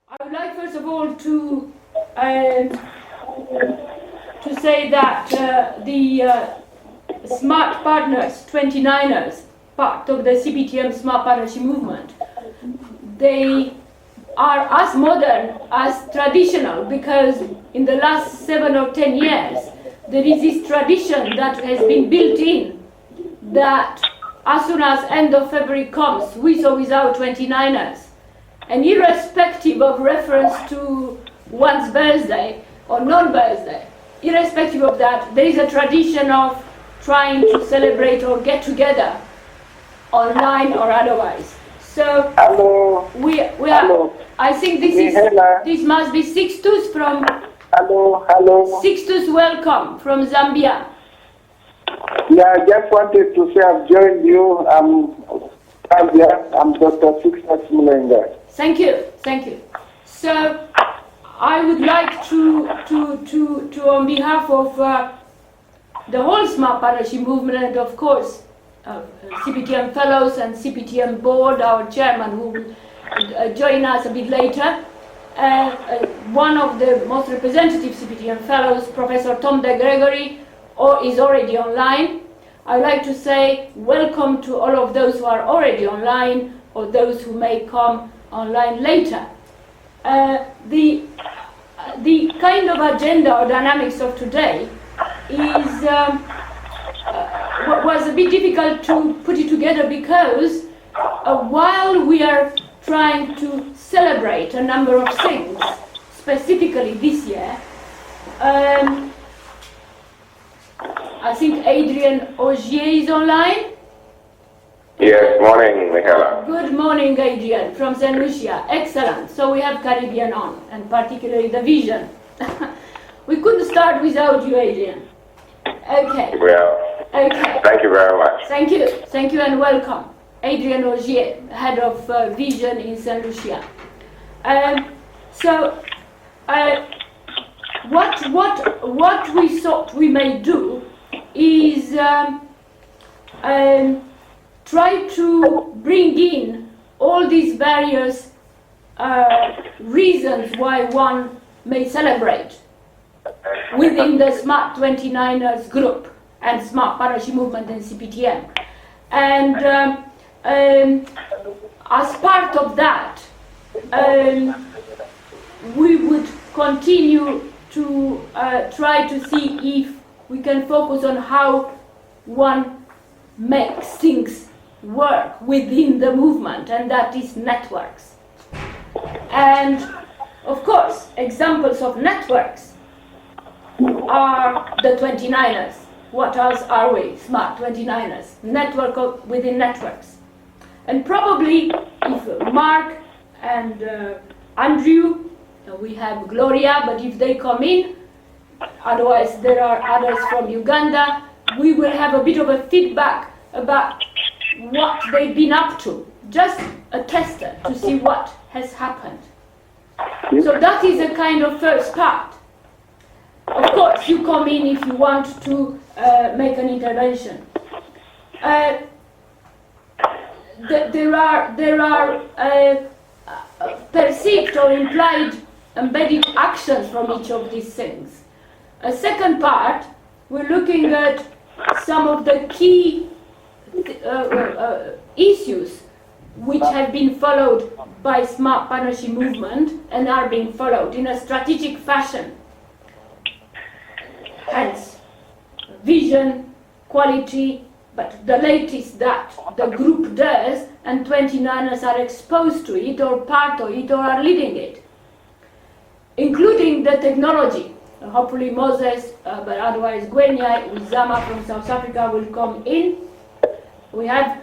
I would like first of all to say that the Smart Partners, 29ers, part of the CPTM Smart Partnership movement, they are as modern as traditional, because in the last 7 or 10 years there is this tradition that has been built in, that as soon as end of February comes, with or without 29ers, and irrespective of reference to one's birthday or non-birthday, irrespective of that, there is a tradition of trying to celebrate or get together, online or otherwise. So hello. we are. Hello. I think this must be Sixtus from. Hello. Sixtus, welcome from Zambia. Yeah, I just wanted to say I've joined you. I'm Dr. Sixtus Mulenga. Thank you. So I would like to on behalf of the whole Smart Partnership movement, and of course CPTM Fellows and CPTM Board, our chairman, who will join us a bit later, one of the most representative CPTM Fellows, Professor Tom de Gregory, is already online. I'd like to say welcome to all of those who are already online, or those who may come online later. The kind of agenda or dynamics of today is was a bit difficult to put it together, because while we are trying to celebrate a number of things, specifically this year, I think Adrian Augier is online. Yes, morning, Michaela. Good morning, Adrian, from St. Lucia. Excellent. So we have Caribbean on, and particularly the vision. We couldn't start without you, Adrian. Okay. Well, okay. Thank you very much. Thank you, and welcome. Adrian Augier, head of vision in St. Lucia. What we thought we may do is try to bring in all these various reasons why one may celebrate within the Smart 29ers group and Smart Partnership Movement and CPTM. And as part of that, we would continue to try to see if we can focus on how one makes things work within the movement, and that is networks. And of course, examples of networks are the 29ers. What else are we? Smart 29ers, network within networks. And probably if Mark and Andrew, we have Gloria, but if they come in, otherwise there are others from Uganda, we will have a bit of a feedback about what they've been up to, just a tester to see what has happened. So that is a kind of first part. Of course, you come in if you want to make an intervention. There are perceived or implied embedded actions from each of these things. A second part, we're looking at some of the key issues which have been followed by Smart Partnership Movement and are being followed in a strategic fashion. Hence, vision, quality, but the latest that the group does, and 29ers are exposed to it or part of it or are leading it, including the technology. Hopefully Moses, but otherwise Gwenya Uzama from South Africa will come in. We have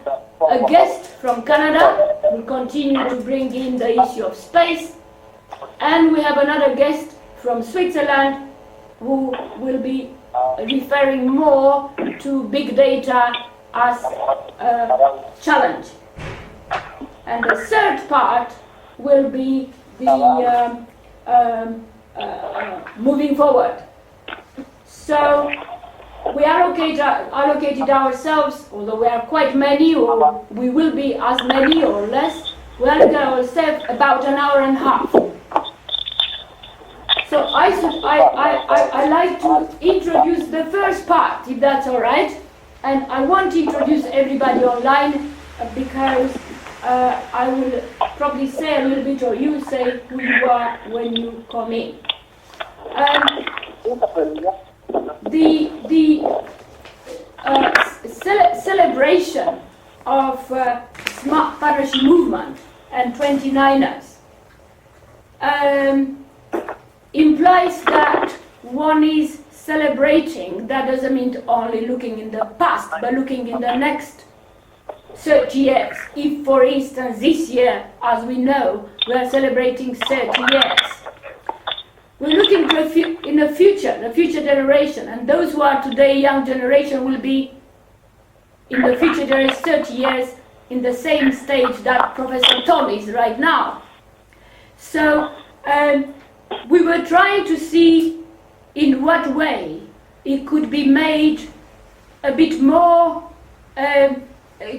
a guest from Canada. We'll continue to bring in the issue of space. And we have another guest from Switzerland who will be referring more to big data as a challenge. And the third part will be the moving forward. So we allocated ourselves, although we are quite many, or we will be as many or less, we allocated ourselves about an hour and a half. So I like to introduce the first part, if that's all right. And I want to introduce everybody online because I will probably say a little bit, or you say who you are when you come in. The celebration of Smart Partnership Movement and 29ers implies that one is celebrating. That doesn't mean only looking in the past, but looking in the next 30 years. If, for instance, this year, as we know, we are celebrating 30 years, we're looking to in the future generation, and those who are today young generation will be in the future generation 30 years in the same stage that Professor Tom is right now. So we were trying to see in what way it could be made a bit more,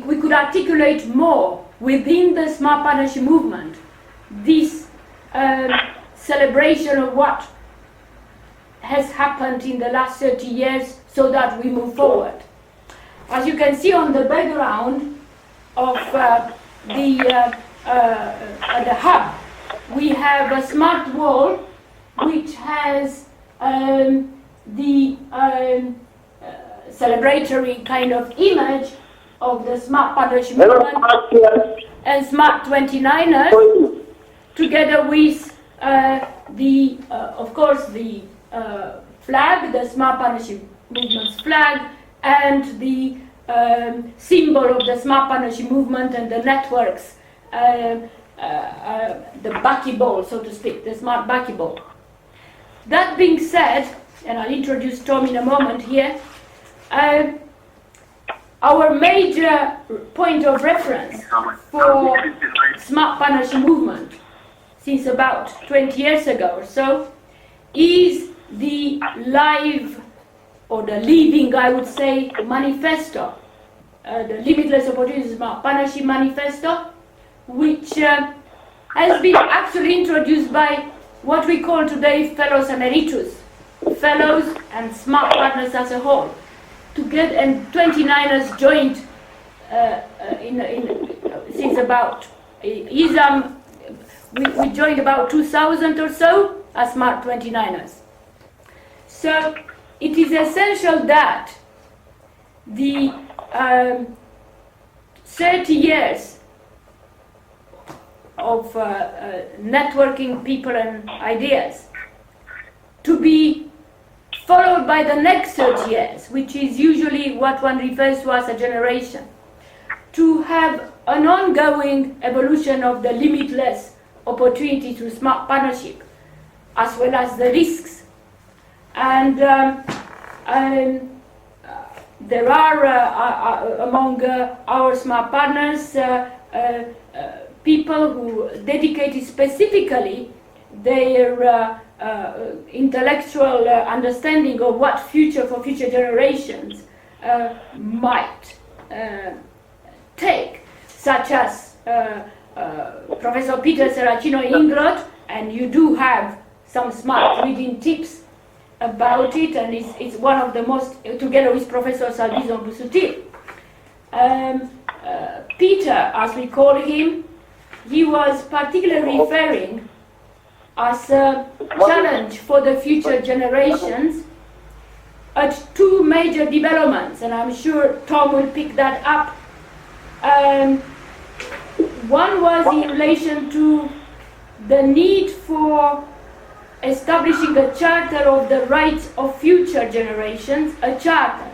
we could articulate more within the Smart Partnership Movement this celebration of what has happened in the last 30 years so that we move forward. As you can see on the background of the hub, we have a smart wall which has the celebratory kind of image of the Smart Partnership Movement and Smart 29ers, together with of course, the flag, the Smart Partnership Movement's flag, and the symbol of the Smart Partnership Movement and the networks, the buckyball, so to speak, the Smart buckyball. That being said, and I'll introduce Tom in a moment here, our major point of reference for Smart Partnership Movement since about 20 years ago or so is the live, or the living, I would say, manifesto, the Limitless Opportunities Smart Partnership Manifesto, which has been actually introduced by what we call today Fellows Emeritus, Fellows and Smart Partners as a whole. Together, and 29ers joined since about ISAM. We joined about 2000 or so as Smart 29ers. So it is essential that the 30 years of networking people and ideas to be followed by the next 30 years, which is usually what one refers to as a generation, to have an ongoing evolution of the limitless opportunity through smart partnership, as well as the risks. And there are among our smart partners people who dedicated specifically their intellectual understanding of what future for future generations might take, such as Professor Peter Serracino Ingrot, and you do have some smart reading tips about it, and it's one of the most, together with Professor Salvizon Busutil. Peter, as we call him, he was particularly referring as a challenge for the future generations at two major developments, and I'm sure Tom will pick that up. One was in relation to the need for establishing a charter of the rights of future generations, a charter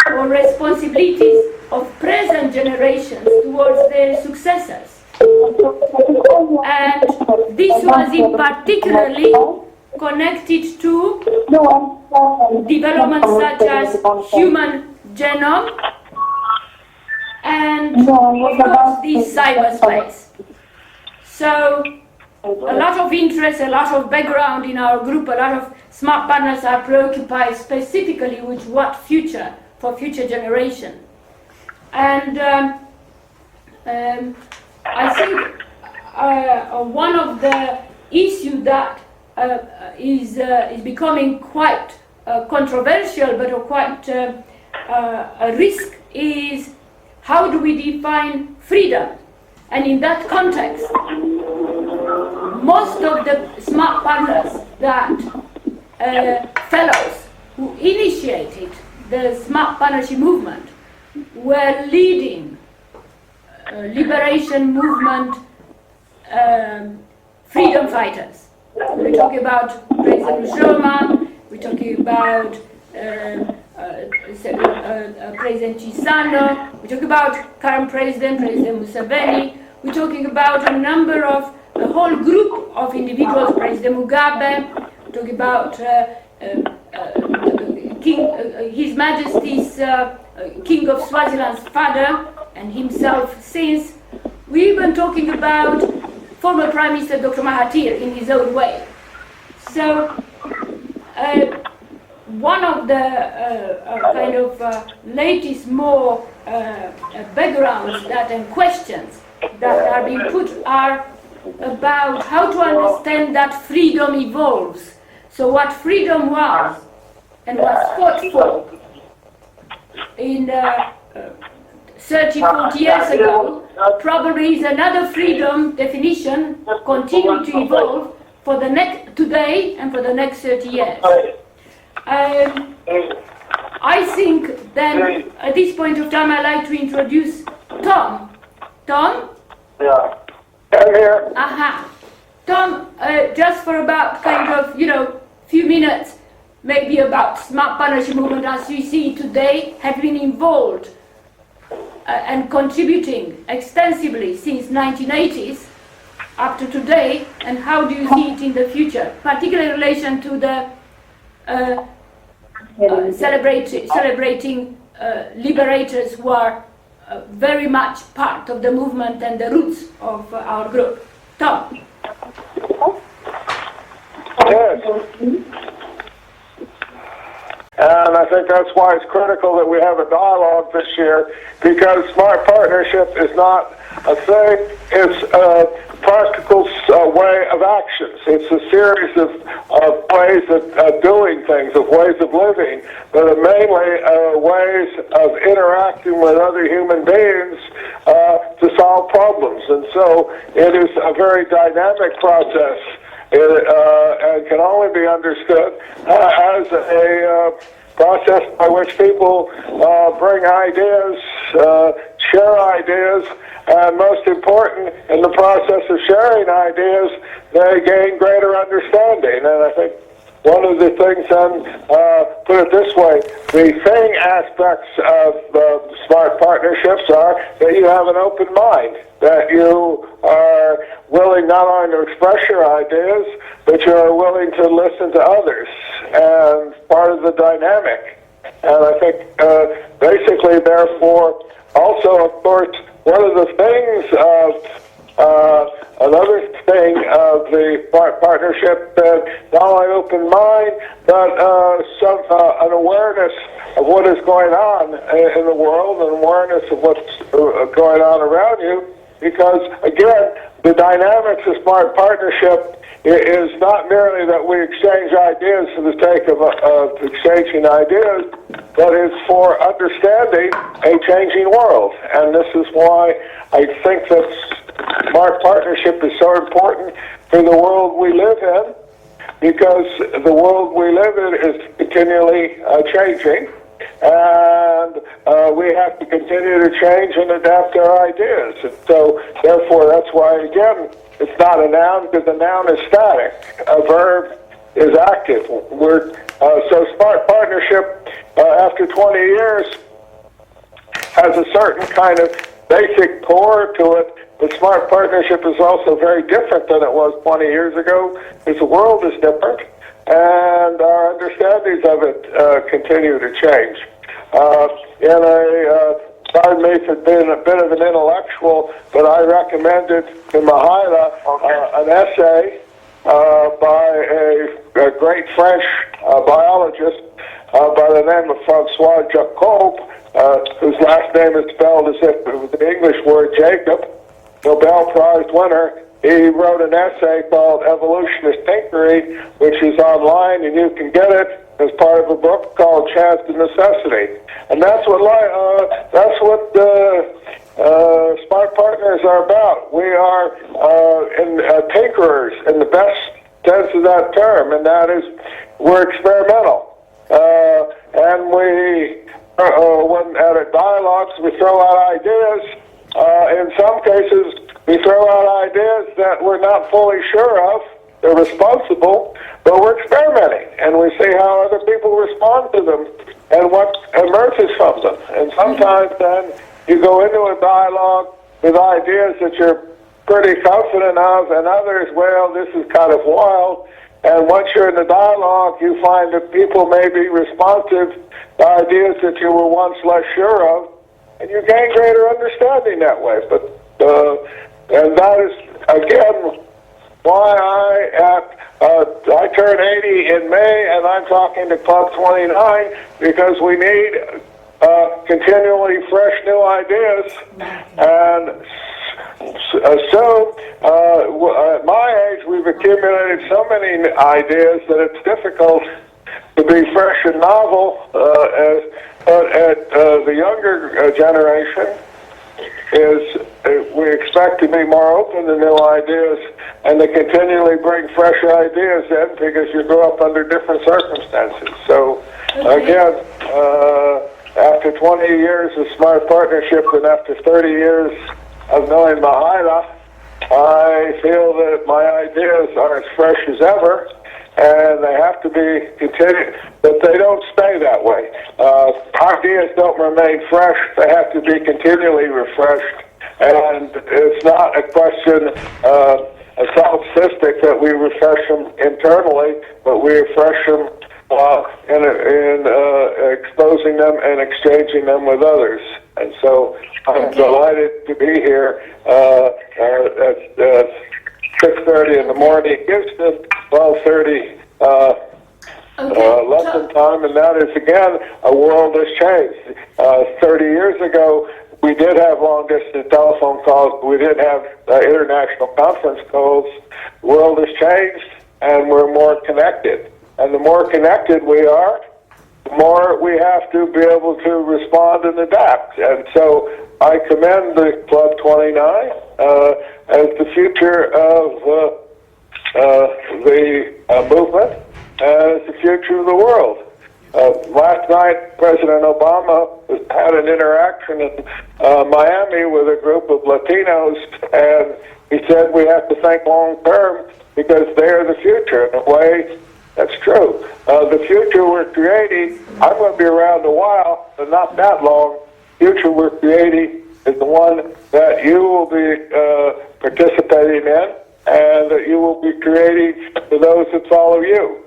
or responsibilities of present generations towards their successors. And this was in particularly connected to developments such as human genome and, of course, the cyberspace. So, a lot of interest, a lot of background in our group, a lot of smart partners are preoccupied specifically with what future for future generation. And I think one of the issues that is becoming quite controversial, but quite a risk, is how do we define freedom? And in that context, most of the smart partners that fellows who initiated the smart partnership movement were leading liberation movement freedom fighters. We're talking about President Sherman, we're talking about President Chisano, we're talking about current President Museveni, we're talking about a whole group of individuals, President Mugabe, we're talking about His Majesty's King of Swaziland's father and himself since. We're even talking about former Prime Minister Dr. Mahathir in his own way. So one of the latest more backgrounds and questions that are being put are about how to understand that freedom evolves. So what freedom was and was fought for in 30, 40 years ago probably is another freedom definition continue to evolve for the next today and for the next 30 years. I think then at this point of time I'd like to introduce Tom. Tom? Yeah. I'm here. Tom, just for about few minutes, maybe about smart partnership movement as you see it today, have been involved and contributing extensively since 1980s up to today, and how do you see it in the future, particularly in relation to the celebrating liberators who are very much part of the movement and the roots of our group. Tom. Yes. And I think that's why it's critical that we have a dialogue this year, because smart partnership is not a thing, it's a practical way of actions. It's a series of ways of doing things, of ways of living, that are mainly ways of interacting with other human beings to solve problems. And so it is a very dynamic process. And can only be understood as a process by which people bring ideas, share ideas, and most important, in the process of sharing ideas, they gain greater understanding. And I think one of the things, put it this way, the thing aspects of smart partnerships are that you have an open mind, that you are willing not only to express your ideas, but you are willing to listen to others, and part of the dynamic. And I think basically, therefore, also, of course, one of the things another thing of the partnership, not only open mind, but an awareness of what is going on in the world, an awareness of what's going on around you, because, again, the dynamics of smart partnership is not merely that we exchange ideas for the sake of exchanging ideas, but it's for understanding a changing world. And this is why I think that smart partnership is so important for the world we live in, because the world we live in is continually changing, and we have to continue to change and adapt our ideas. And so, therefore, that's why, again, it's not a noun, because the noun is static. A verb is active. So smart partnership, after 20 years, has a certain kind of basic core to it, but smart partnership is also very different than it was 20 years ago, because the world is different, and our understandings of it continue to change. Pardon me for being a bit of an intellectual, but I recommended to Mahaila an essay by a great French biologist by the name of Francois Jacob, whose last name is spelled as if it was the English word Jacob, Nobel Prize winner he wrote an essay called Evolutionist Tinkery, which is online, and you can get it as part of a book called Chance to Necessity. And that's what Smart Partners are about. We are tinkerers in the best sense of that term, and that is we're experimental. And when at a dialogues, we throw out ideas. In some cases, we throw out ideas that we're not fully sure of. They're responsible, but we're experimenting, and we see how other people respond to them and what emerges from them. And sometimes then you go into a dialogue with ideas that you're pretty confident of, and others, well, this is kind of wild. And once you're in the dialogue, you find that people may be responsive to ideas that you were once less sure of, and you gain greater understanding that way. And that is, again, why I turn 80 in May, and I'm talking to Club 29, because we need continually fresh new ideas. And so, at my age, we've accumulated so many ideas that it's difficult to be fresh and novel. But at the younger generation, we expect to be more open to new ideas and to continually bring fresh ideas in, because you grow up under different circumstances. So, again, after 20 years of Smart Partnership and after 30 years of knowing Mahila, I feel that my ideas are as fresh as ever, and they have to be continued, but they don't stay that way. Ideas don't remain fresh, they have to be continually refreshed, and it's not a question of solipsistic that we refresh them internally, but we refresh them in exposing them and exchanging them with others. And so I'm delighted to be here at 6:30 in the morning, Houston, 12:30 London time, and that is, again, a world has changed. 30 years ago, we did have long-distance telephone calls, but we didn't have international conference calls. The world has changed, and we're more connected. And the more connected we are, the more we have to be able to respond and adapt. And so I commend the Club 29 as the future of the movement, and as the future of the world. Last night, President Obama had an interaction in Miami with a group of Latinos, and he said we have to think long term because they are the future. In a way, that's true. The future we're creating, I'm going to be around a while, but not that long. The future we're creating is the one that you will be participating in, and that you will be creating for those that follow you.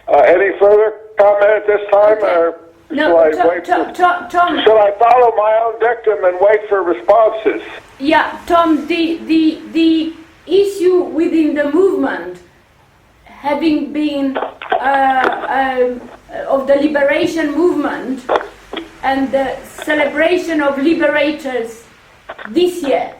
Any further comment at this time, or No, Tom, Tom. should I follow my own dictum and wait for responses? Yeah, Tom. The issue within the movement, having been of the liberation movement and the celebration of liberators this year.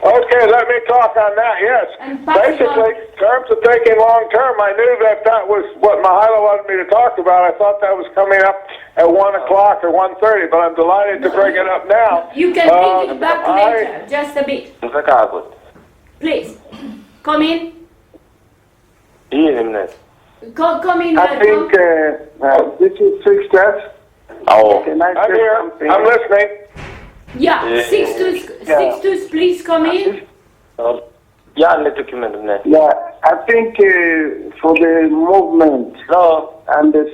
Okay, let me talk on that, yes. Basically, in terms of thinking long term, I knew that was what Mahila wanted me to talk about. I thought that was coming up at 1 o'clock or 1:30, but I'm delighted to bring it up now. You can bring it back later, just a bit. Please, come in. Come in, I think this is 6 steps. Oh. Can I say something? I'm listening. Yeah, six to please come in. Yeah, I think for the movement and the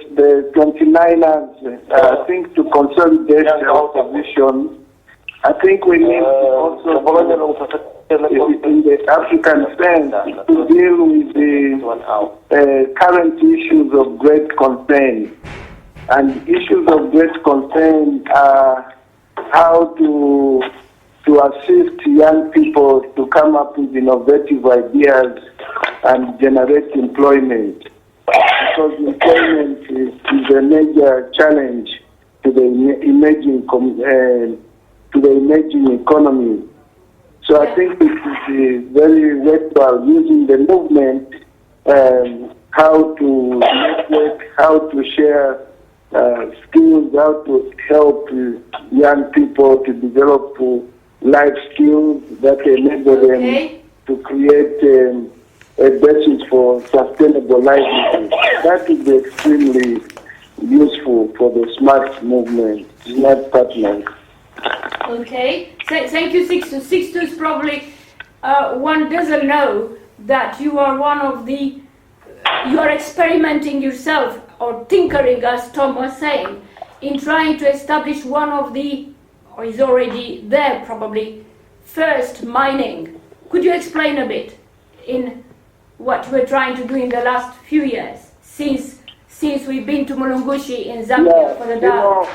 29ers, I think to consolidate our position, I think we need also in the African sense to deal with the current issues of great concern. And issues of great concern are how to assist young people to come up with innovative ideas and generate employment. Because employment is a major challenge to the emerging economy. So I think it is very worthwhile using the movement, how to network, how to share skills, how to help young people to develop life skills that enable them to create a basis for sustainable livelihood. That is extremely useful for the SMART movement, SMART partners. Okay, thank you, Sixtus. Sixtus, probably one doesn't know that you are one of the, you are experimenting yourself or tinkering, as Tom was saying, in trying to establish one of the, or is already there probably, first mining. Could you explain a bit in what you were trying to do in the last few years, since we've been to Mulungushi in Zambia for the dam?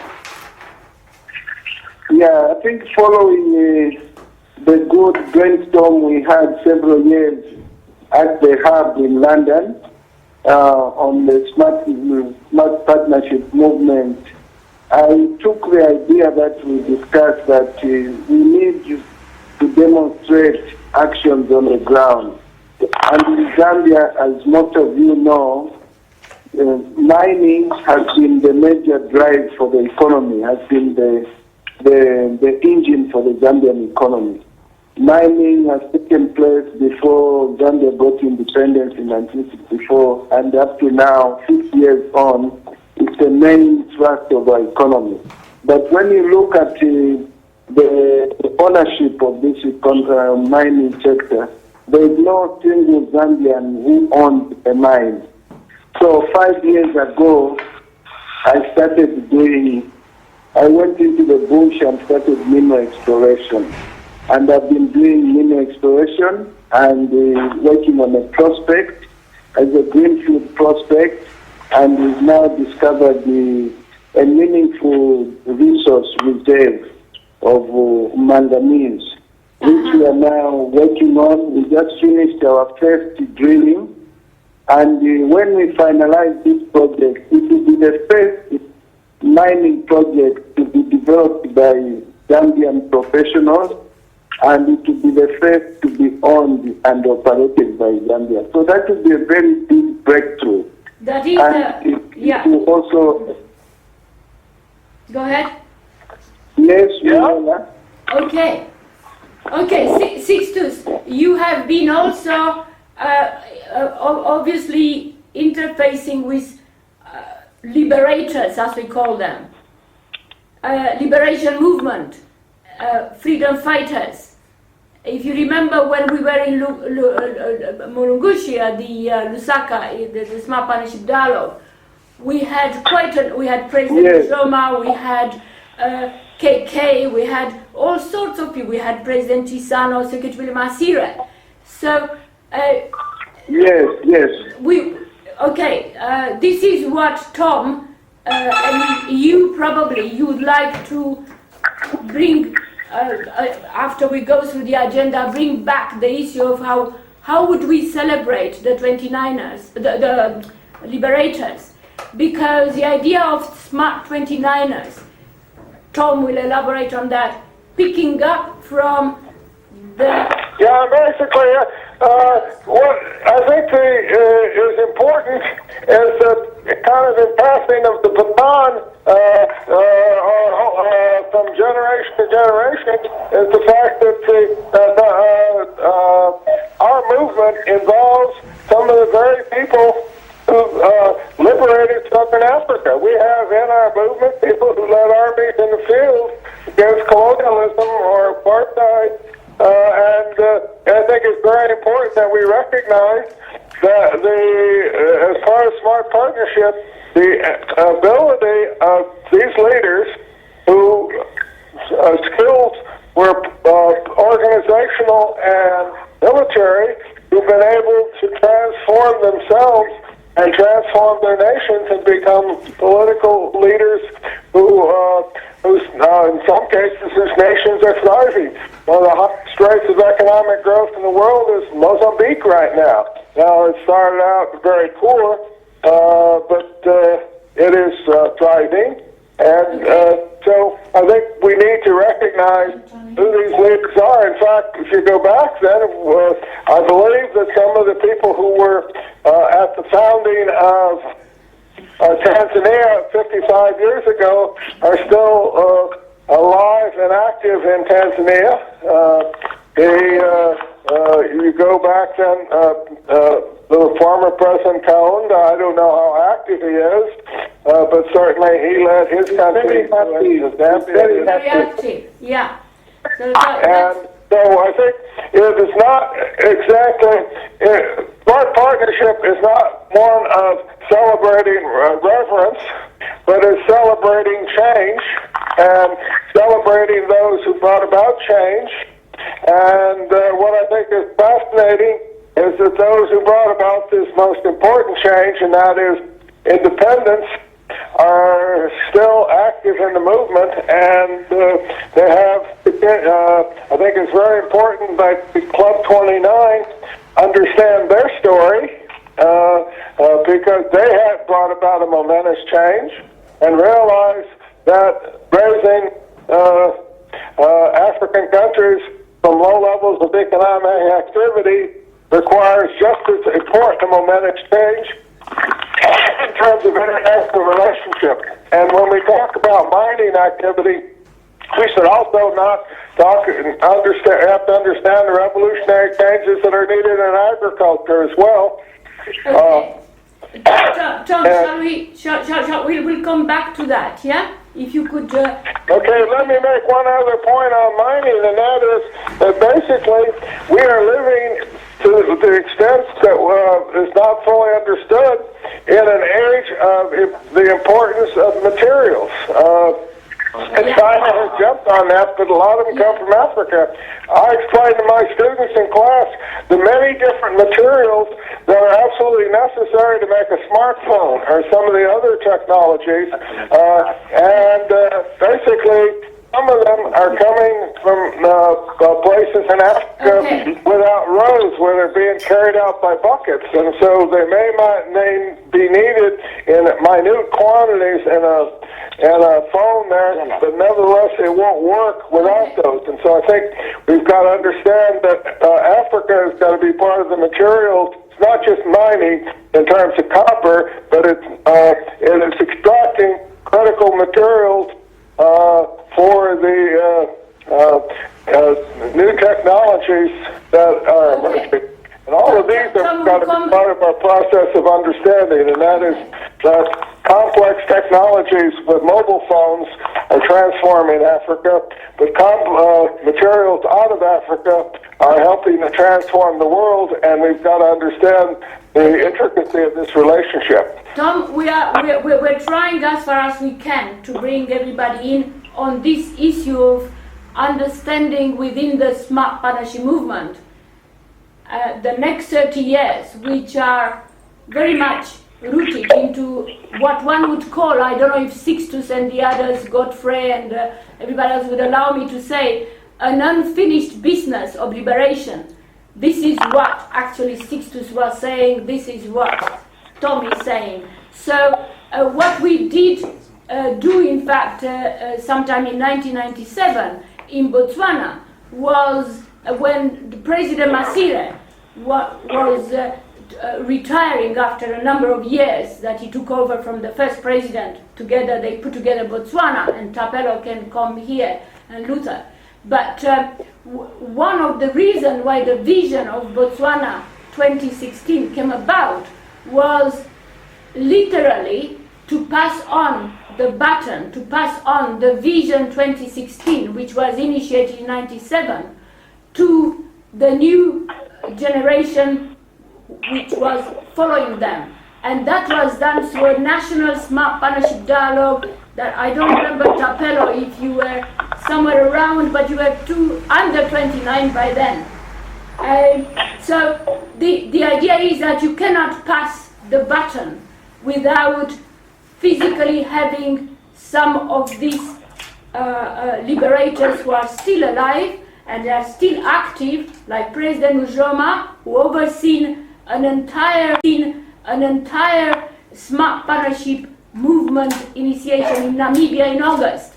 Yeah, I think following the good brainstorm we had several years at the hub in London on the smart partnership movement, I took the idea that we discussed that we need to demonstrate actions on the ground. And in Zambia, as most of you know, mining has been the major drive for the economy, has been the engine for the Zambian economy. Mining has taken place before Zambia got independence in 1964, and up to now, 6 years on, it's the main thrust of our economy. But when you look at the ownership of this mining sector, there is no single Zambian who owns a mine. So 5 years ago, I went into the bush and started mineral exploration. And I've been doing mineral exploration and working on a prospect as a greenfield prospect, and we've now discovered a meaningful resource reserve of manganese, which we are now working on. We just finished our first drilling, and when we finalize this project, it will be the first mining project to be developed by Zambian professionals, and it will be the first to be owned and operated by Zambia. So that will be a very big breakthrough. That is, it will also... Go ahead. Yes, Yeah. Okay. Okay, Sixtus, you have been also obviously interfacing with liberators, as we call them, liberation movement, freedom fighters. If you remember when we were in Mulungushi at the Lusaka, the Smart Partnership Dialogue, we had President Zoma, we had KK, we had all sorts of people. We had President Chisano, Secretary Masire. So yes. This is what Tom and you would like to bring after we go through the agenda. Bring back the issue of how would we celebrate the 29ers, the liberators, because the idea of smart 29ers. Tom will elaborate on that, picking up from the... Yeah, basically, what I think is important is that kind of the passing of the baton from generation to generation is the fact that our movement involves some of the very people who liberated Southern Africa. We have in our movement people who led armies in the field against colonialism or apartheid, and I think it's very important that we recognize that as far as smart partnership, the ability of these leaders who skills were organizational and military, who've been able to transform themselves and transform their nations and become political leaders who in some cases, whose nations are thriving. One of the highest rates of economic growth in the world is Mozambique right now. Now, it started out very poor, but it is thriving, and So I think we need to recognize who these leaders are. In fact, if you go back then, I believe that some of the people who were at the founding of Tanzania 55 years ago are still alive and active in Tanzania. You go back then, the former President Kaunda, I don't know how active he is, but certainly he led his country. Very active, yeah. So and so I think it is not exactly, partnership is not one of celebrating reverence, but is celebrating change and celebrating those who brought about change. And what I think is fascinating is that those who brought about this most important change, and that is independence, are still active in the movement, and they have, I think it's very important that Club 29 understand their story, because they had brought about a momentous change, and realize that raising African countries from low levels of economic activity requires just as important a momentous change in terms of international relationship. And when we talk about mining activity, we should also not have to understand the revolutionary changes that are needed in agriculture as well. Okay. Tom, we'll come back to that, yeah? If you could... Okay, let me make one other point on mining, and that is that basically we are living, to the extent that is not fully understood, in an age of the importance of materials. And China has jumped on that, but a lot of them come from Africa. I explained to my students in class the many different materials that are absolutely necessary to make a smartphone or some of the other technologies. Basically, some of them are coming from places in Africa without roads, where they're being carried out by buckets, and so they may be needed in minute quantities in a phone there, but nevertheless it won't work without those. And so I think we've got to understand that Africa has got to be part of the materials. It's not just mining in terms of copper, but it's extracting critical materials for the new technologies that are emerging. And all of these have got to be part of our process of understanding, and that is that complex technologies with mobile phones are transforming Africa, but materials out of Africa are helping to transform the world, and we've got to understand the intricacy of this relationship. Tom, we're trying as far as we can to bring everybody in on this issue of understanding within the smart partnership movement the next 30 years, which are very much rooted into what one would call, I don't know if Sixtus and the others, Godfrey and everybody else would allow me to say, an unfinished business of liberation. This is what actually Sixtus was saying, this is what Tom is saying. So what we did do, in fact, sometime in 1997 in Botswana was when the President Masire was retiring after a number of years that he took over from the first president. Together they put together Botswana, and Tapelo can come here, and Luther. But one of the reasons why the vision of Botswana 2016 came about was literally to pass on the baton, to pass on the Vision 2016, which was initiated in 1997, to the new generation which was following them. And that was done through a national smart partnership dialogue that I don't remember, Tapelo, if you were somewhere around, but you were under 29 by then. So the idea is that you cannot pass the baton without physically having some of these liberators who are still alive and they are still active, like President Ujoma, who overseen an entire smart partnership movement initiation in Namibia in August.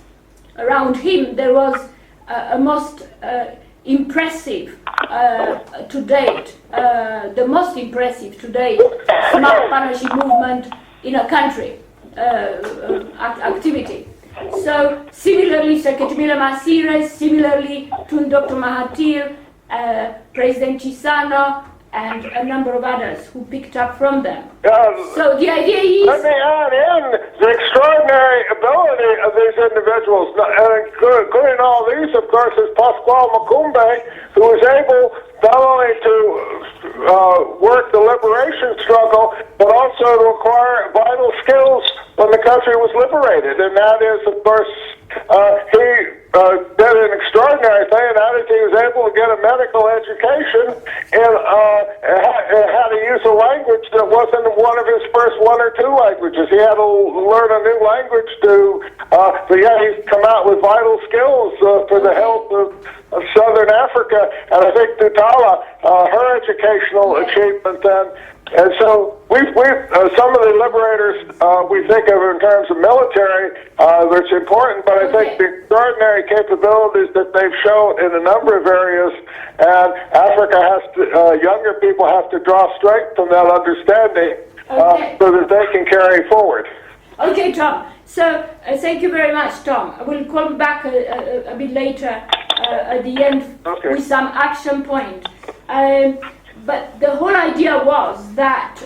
around him, there was a most impressive to date, the most impressive to date smart partnership movement in a country activity. So similarly, Secretary Masires, similarly to Dr. Mahathir, President Chisano, and a number of others who picked up from them. So the idea is... Let me add in the extraordinary ability of these individuals, and including all these, of course, is Pasquale Makumbe, who was able not only to work the liberation struggle, but also to acquire vital skills when the country was liberated. And that is, of course, he did an extraordinary thing, and that is he was able to get a medical education and how to use a language that wasn't one of his first one or two languages. He had to learn a new language but yeah, he's come out with vital skills for the health of Southern Africa, and I think Dutala, her educational achievement then. And so we've some of the liberators we think of in terms of military, that's important, but I think the extraordinary capabilities that they've shown in a number of areas, and Africa has to, younger people have to draw strength from that understanding so that they can carry forward. Okay, Tom. So thank you very much, Tom. I will come back a bit later at the end with some action point. But the whole idea was that...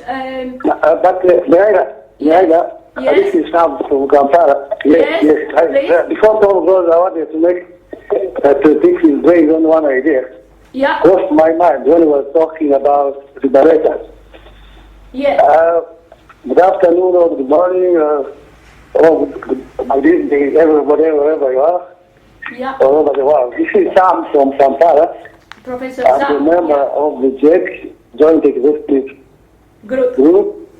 This is Sam from Kampala. Yes. Before Tom goes, I wanted to make to pick his brain on one idea. Yeah. Crossed my mind when he was talking about the liberators. Yes. Good afternoon or good morning, good evening, everybody, wherever you are, all over the world. This is Sam from Kampala. Professor I'm Sam. a member of the JEC, Joint Executive Group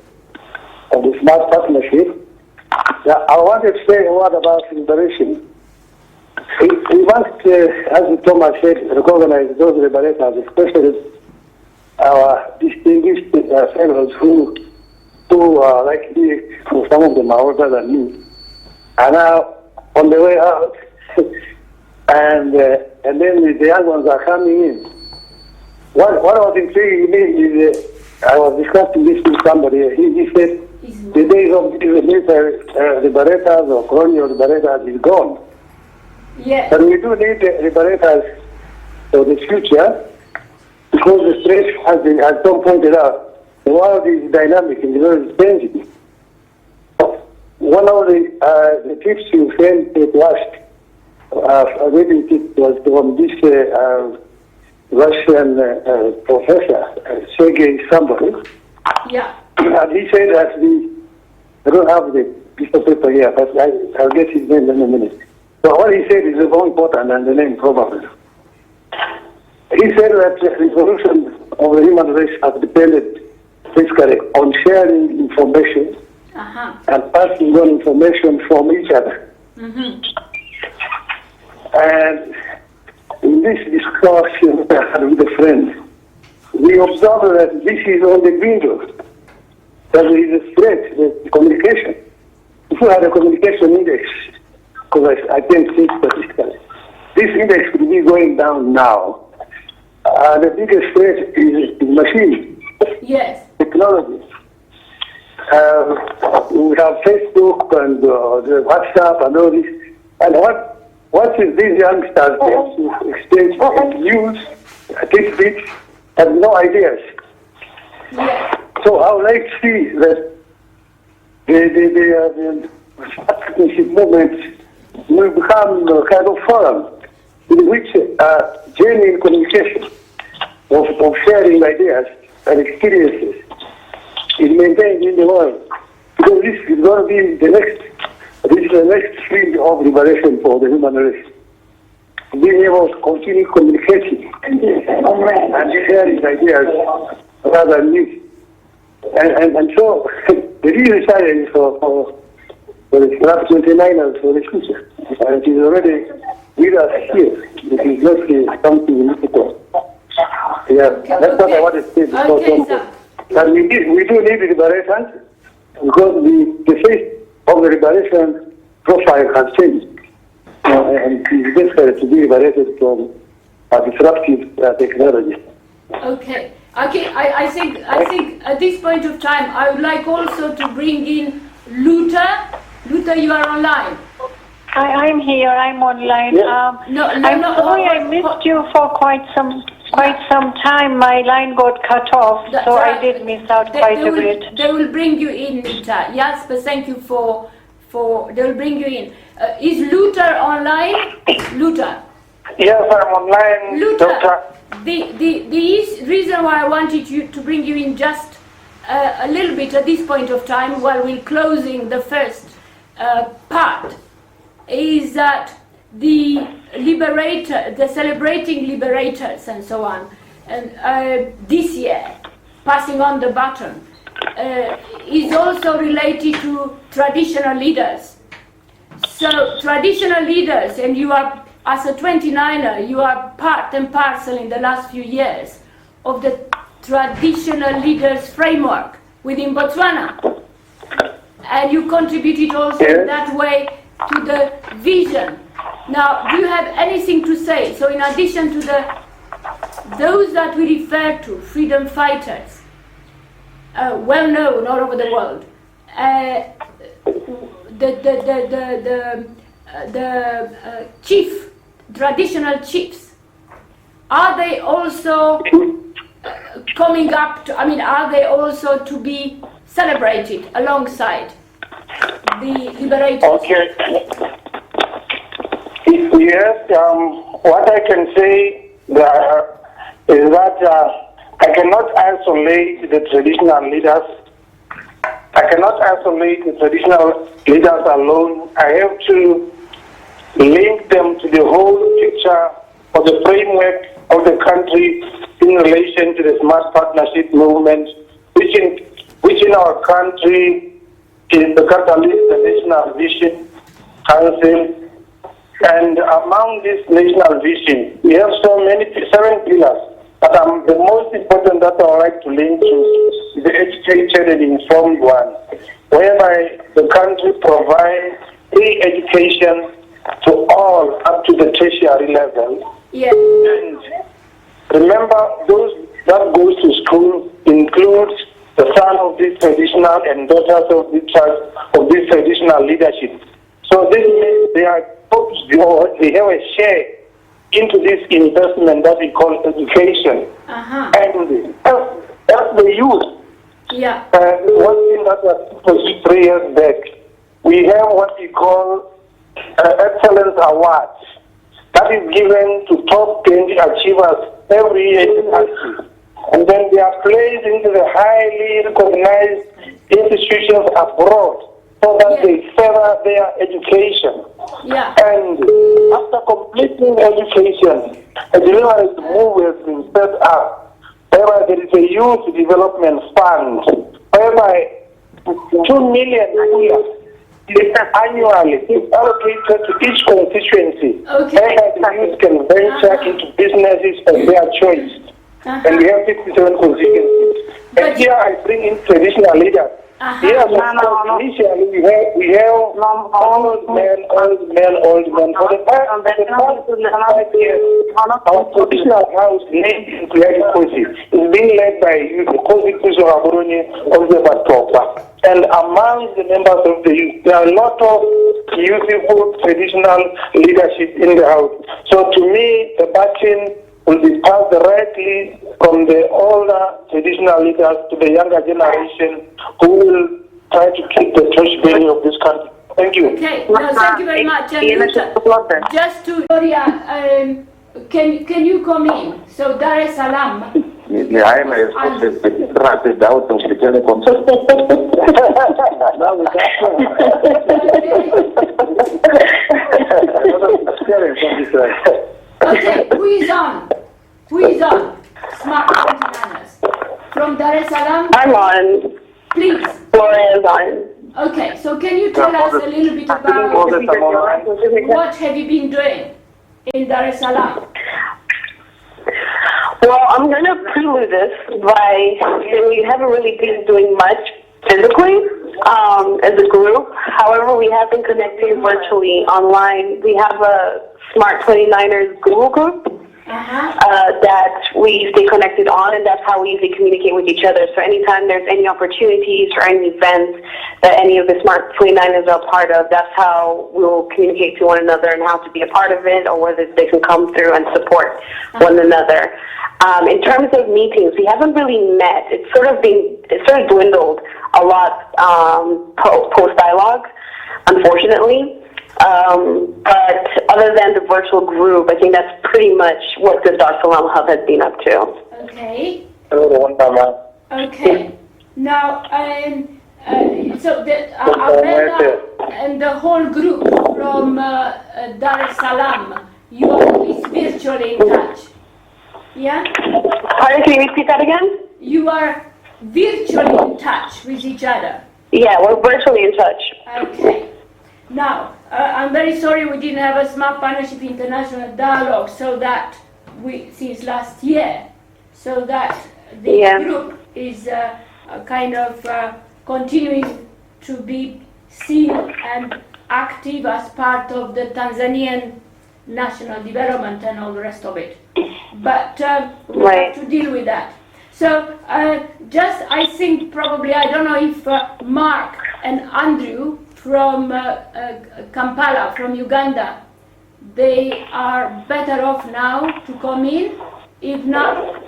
of the Smart Partnership. Now, I wanted to say a word about liberation. We must, as Thomas said, recognize those liberators, especially our distinguished fellows who like me, some of them are older than me, are now on the way out, and then the young ones are coming in. What I was intriguing me is, I was discussing this with somebody, he said, the days of the military liberators or colonial liberators is gone. Yes. But we do need the liberators for the future, because the threat, as Tom pointed out, the world is dynamic and the world is changing. One of the tips you sent to us, a reading tip, was from this Russian professor, Sergei somebody. Yeah. And he said that I don't have the piece of paper here, but I'll get his name in a minute. So what he said is more important than the name, probably. He said that the evolution of the human race has depended basically on sharing information and passing on information from each other. Mm-hmm. And in this discussion I had with a friend, we observed that this is on the window, that there is a threat, the communication. If we had a communication index, because I can see statistically, this index could be going down now. The biggest threat is machines. Yes. Technology. We have Facebook and the WhatsApp and all this. And what is these youngsters to exchange news, tidbits, have no ideas. Yes. So I would like to see that the partnership movement will become a kind of forum in which genuine communication of sharing ideas and experiences is maintained in the world. Because this is going to be the next field of liberation for the human race. Being able to continue communicating and sharing ideas rather than this. And so the real challenge for the last 29ers for the future. And it is already with us here. It is not something we need to talk. Yeah, that's what I wanted to say before. But we do need the liberation, because the face of the liberation profile has changed. and it's necessary to be liberated from disruptive technology. Okay. I think at this point of time, I would like also to bring in Luther. Luther, you are online. I'm here. I'm online. I'm sorry I missed you for quite some time. My line got cut off, so I did miss out quite a bit. They will bring you in, Luther. Yes, but thank you for. They will bring you in. Is Luther online? Luther. Yes, I'm online, Luther, Doctor. the reason why I wanted to bring you in just a little bit at this point of time while we're closing the first part is that the celebrating liberators and so on, and this year, passing on the baton, is also related to traditional leaders. So traditional leaders, and you are, as a 29er, you are part and parcel in the last few years of the traditional leaders framework within Botswana. And you contributed also in that way to the vision. Now, do you have anything to say? So in addition to those that we refer to, freedom fighters, well known all over the world, the traditional chiefs, are they also coming up to, are they also to be celebrated alongside the liberators? Okay. Yes, what I can say is that I cannot isolate the traditional leaders. I cannot isolate the traditional leaders alone. I have to link them to the whole picture of the framework of the country in relation to the smart partnership movement, which in our country is the catalyst, the National Vision Council. And among this national vision, we have so many, 7 pillars. But the most important that I would like to link to is the educated and informed one, whereby the country provides free education to all up to the tertiary level. Yes. And remember, those that goes to school includes the son of this traditional and daughters of this traditional leadership. So this means they have a share into this investment that we call education. And as the youth, one thing that was proposed 3 years back, we have what we call Excellence Awards. That is given to top 20 achievers every year in the country. And then they are placed into the highly recognized institutions abroad so that they further their education. And after completing education, a deliverance move has been set up, whereby there is a youth development fund, whereby 2 million annually is allocated to each constituency, whereby the youth can venture into businesses of their choice. And we have 57 constituencies. And here I bring in traditional leaders. Yes, initially we have old men. For the past 5 years, our traditional house named in Kuyakosi is being led by Kosi Kuzo Aburuni of the Batopa. And among the members of the youth, there are a lot of youthful traditional leadership in the house. So to me, the baton will be passed directly from the older traditional leaders to the younger generation who will try to keep the torch of this country. Thank you. Okay, no, thank you very much. And just to, Gloria, can you come in? So Dar es Salaam. I am translated out of the Teleconference. Okay, who is on? Smart 29ers. From Dar es Salaam? I'm on. Please. Gloria is on. Okay, so can you tell us a little bit about what have you been doing in Dar es Salaam? Well, I'm going to prelude this by saying we haven't really been doing much physically. as a group. However, we have been connecting virtually online. We have a Smart 29ers Google group that we stay connected on, and that's how we usually communicate with each other. So anytime there's any opportunities or any events that any of the Smart 29ers are a part of, that's how we'll communicate to one another and how to be a part of it, or whether they can come through and support one another. In terms of meetings, we haven't really met. It's sort of dwindled a lot post dialogue, unfortunately. But other than the virtual group, I think that's pretty much what the Dar es Salaam Hub has been up to. Okay. Okay. Now, so the Abela and the whole group from Dar es Salaam, you are is virtually in touch. Yeah? Pardon, can you repeat that again? You are virtually in touch with each other. Yeah, we're virtually in touch. Okay. Now, I'm very sorry we didn't have a Smart Partnership International Dialogue since last year, so that the group is kind of continuing to be seen and active as part of the Tanzanian national development and all the rest of it. But we have to deal with that. So I think probably, I don't know if Mark and Andrew from Kampala, from Uganda, they are better off now to come in. If not,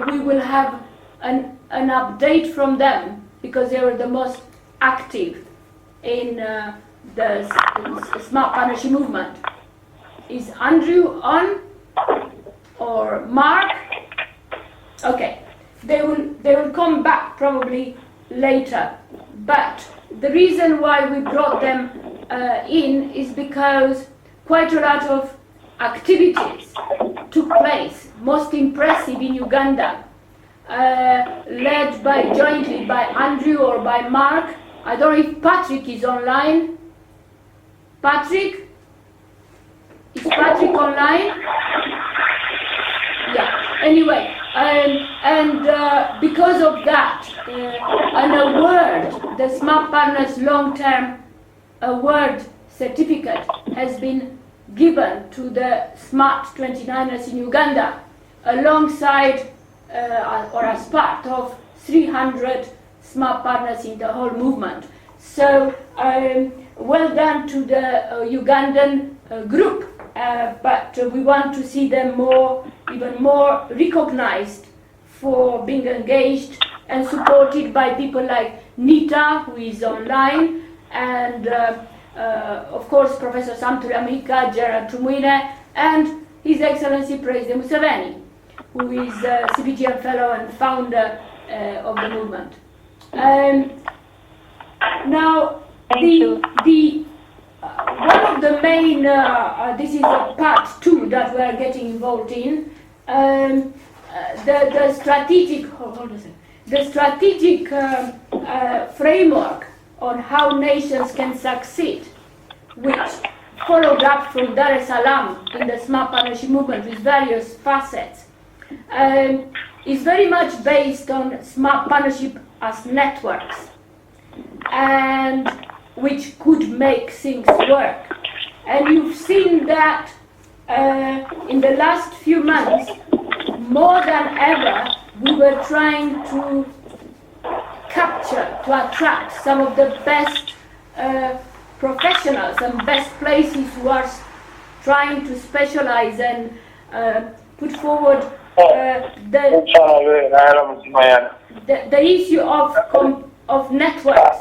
we will have an update from them, because they were the most active in the Smart Partnership movement. Is Andrew on? Or Mark? Okay, they will come back probably later. But the reason why we brought them in is because quite a lot of activities took place, most impressive in Uganda, led jointly by Andrew or by Mark. I don't know if Patrick is online. Patrick? Is Patrick online? Yeah. Anyway, and because of that, an award, the Smart Partners Long-Term Award Certificate, has been given to the Smart 29ers in Uganda, alongside or as part of 300 Smart Partners in the whole movement. So, well done to the Ugandan group. But we want to see them even more recognized for being engaged and supported by people like Nita, who is online, and of course Professor Samturi Amika, Gerard Tumwine, and His Excellency President Museveni, who is a CBTM Fellow and founder of the movement. Now, one of the main, this is a part 2 that we are getting involved in, the strategic, the strategic framework on how nations can succeed, which followed up from Dar es Salaam in the Smart Partnership movement with various facets, is very much based on smart partnership as networks, and which could make things work. And you've seen that in the last few months, more than ever, we were trying to attract some of the best professionals and best places who are trying to specialize and put forward the issue of networks.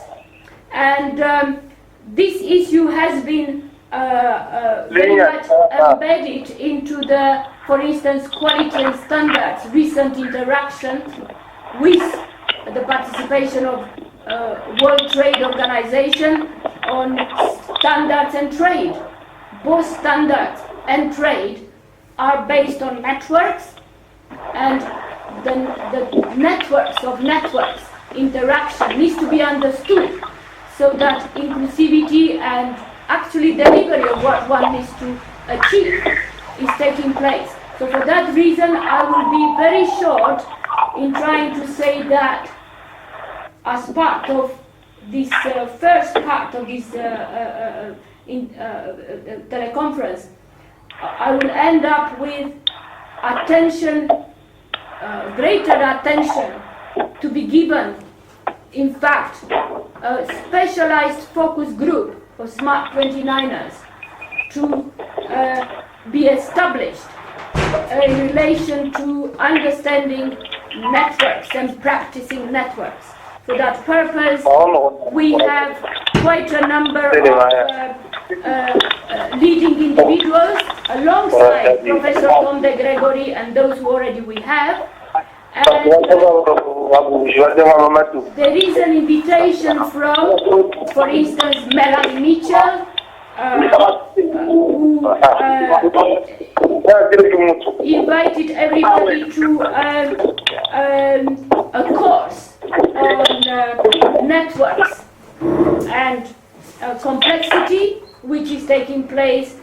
And this issue has been very much embedded into the, for instance, quality and standards, recent interaction with the participation of World Trade Organization on standards and trade. Both standards and trade are based on networks, and the networks of networks interaction needs to be understood, so that inclusivity and actually delivery of what one needs to achieve is taking place. So for that reason, I will be very short in trying to say that as part of this first part of this teleconference, I will end up with attention, greater attention to be given, in fact, a specialized focus group of Smart 29ers to be established in relation to understanding networks and practicing networks. For that purpose, we have quite a number of leading individuals alongside Professor Tom de Gregory and those who already we have. And there is an invitation from, for instance, Melanie Mitchell, who invited everybody to a course on networks and complexity, which is taking place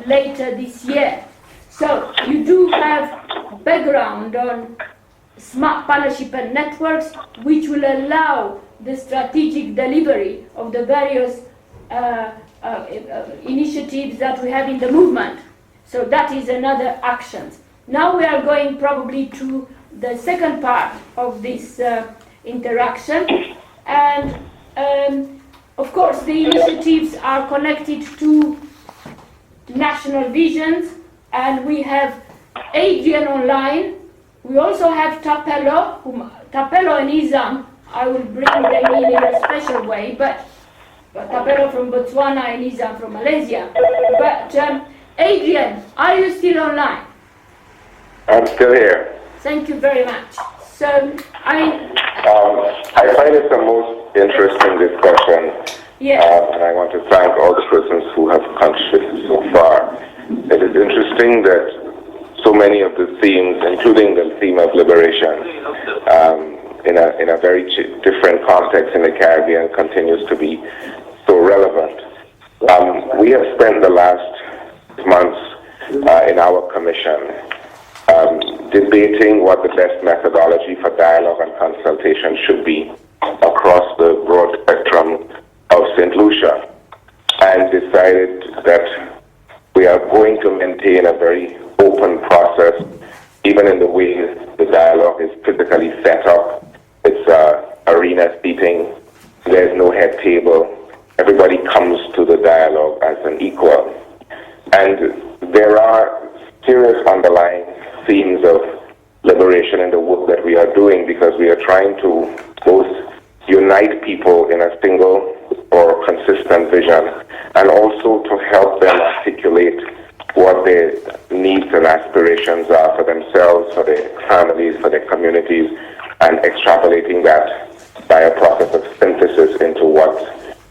later this year. So you do have background on smart partnership and networks, which will allow the strategic delivery of the various initiatives that we have in the movement. So that is another action. Now we are going probably to the second part of this interaction, and of course the initiatives are connected to national visions, and we have Adrian online. We also have Tapelo and Izam. I will bring them in a special way, but Tapelo from Botswana and Izam from Malaysia. But Adrian, are you still online? I'm still here. Thank you very much. So, I find it the most interesting discussion, yes. And I want to thank all the persons who have contributed so far. It is interesting that so many of the themes, including the theme of liberation, in a very different context in the Caribbean, continues to be so relevant. We have spent the last months in our commission debating what the best methodology for dialogue and consultation should be across the broad spectrum of St. Lucia, and decided that we are going to maintain a very open process, even in the way the dialogue is physically set up. It's arena seating, there's no head table, everybody comes to the dialogue as an equal. And there are serious underlying themes of liberation in the work that we are doing, because we are trying to both unite people in a single or consistent vision, and also to help them articulate what their needs and aspirations are for themselves, for their families, for their communities, and extrapolating that by a process of synthesis into what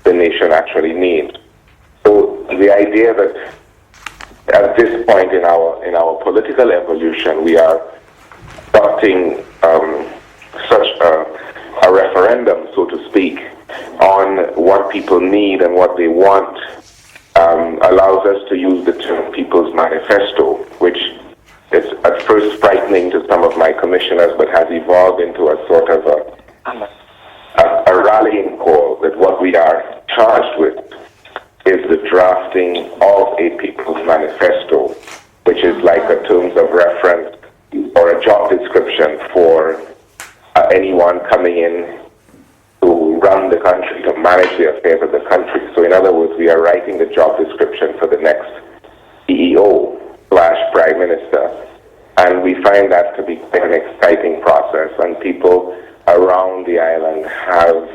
the nation actually needs. So the idea that at this point in our political evolution, we are conducting such a referendum, so to speak, on what people need and what they want, allows us to use the term People's Manifesto, which is at first frightening to some of my commissioners, but has evolved into a sort of a rallying call, that what we are charged with is the drafting of a People's Manifesto, which is like a terms of reference or a job description for anyone coming in to run the country, to manage the affairs of the country. So in other words, we are writing the job description for the next CEO/Prime Minister. And we find that to be quite an exciting process, and people around the island have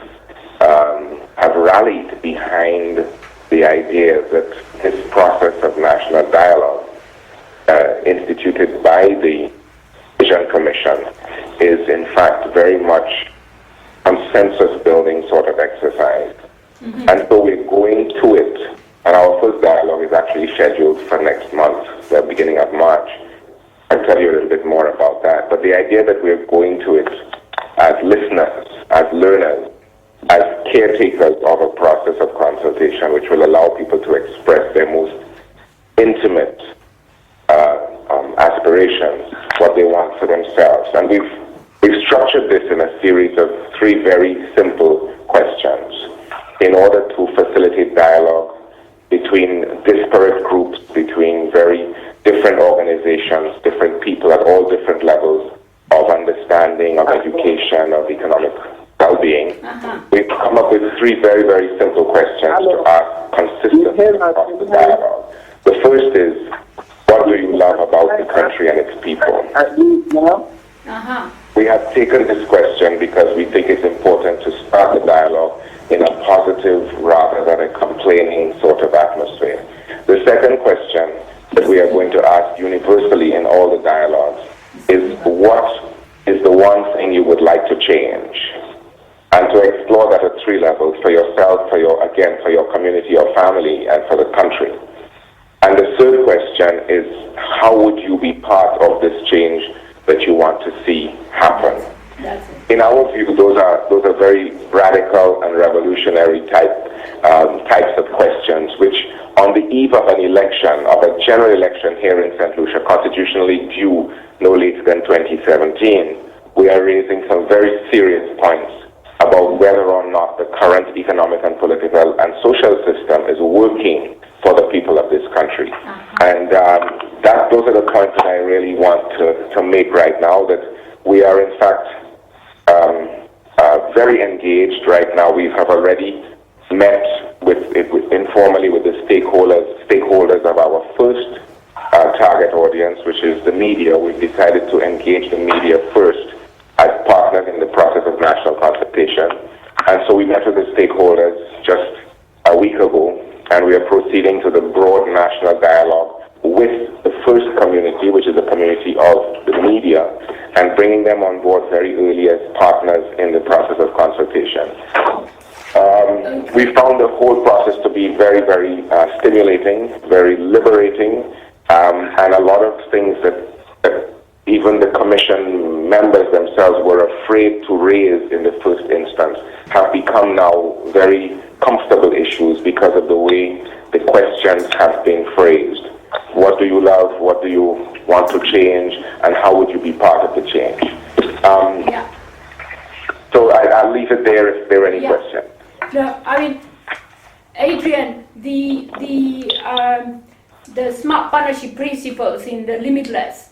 rallied behind the idea that this process of national dialogue instituted by the Vision Commission is in fact very much consensus-building sort of exercise. Mm-hmm. And so we're going to it, and our first dialogue is actually scheduled for next month, the beginning of March. I'll tell you a little bit more about that. But the idea that we're going to it as listeners, as learners, as caretakers of a process of consultation, which will allow people to express their most intimate aspirations, what they want for themselves. And we've structured this in a series of three very simple questions in order to facilitate dialogue between disparate groups, between very different organizations, different people at all different levels of understanding, of education, of economic well-being. We've come up with 3 very, very simple questions to ask consistently across the dialogue. The first is, what do you love about the country and its people? We have taken this question because we think it's important to start the dialogue in a positive rather than a complaining sort of atmosphere. The second question that we are going to ask universally in all the dialogues is, what is the one thing you would like to change? And to explore that at 3 levels, for yourself, for your community or family, and for the country. And the third question is, how would you be part of this change that you want to see happen? In our view, those are very radical and revolutionary types of questions, which on the eve of an election, of a general election here in St. Lucia, constitutionally due no later than 2017, we are raising some very serious points about whether or not the current economic and political and social system is working for the people of this country. And those are the points that I really want to make right now, that we are in fact very engaged right now. We have already met informally with the stakeholders of our first target audience, which is the media. We've decided to engage the media first as partners in the process of national consultation. And so we met with the stakeholders just a week ago, and we are proceeding to the broad national dialogue with the first community, which is the community of the media, and bringing them on board very early as partners in the process of consultation. We found the whole process to be very, very stimulating, very liberating, and a lot of things that even the commission members themselves were afraid to raise in the first instance have become now very comfortable issues because of the way the questions have been phrased. What do you love? What do you want to change? And how would you be part of the change? So I'll leave it there if there are any questions. No, I mean, Adrian, the smart partnership principles in the limitless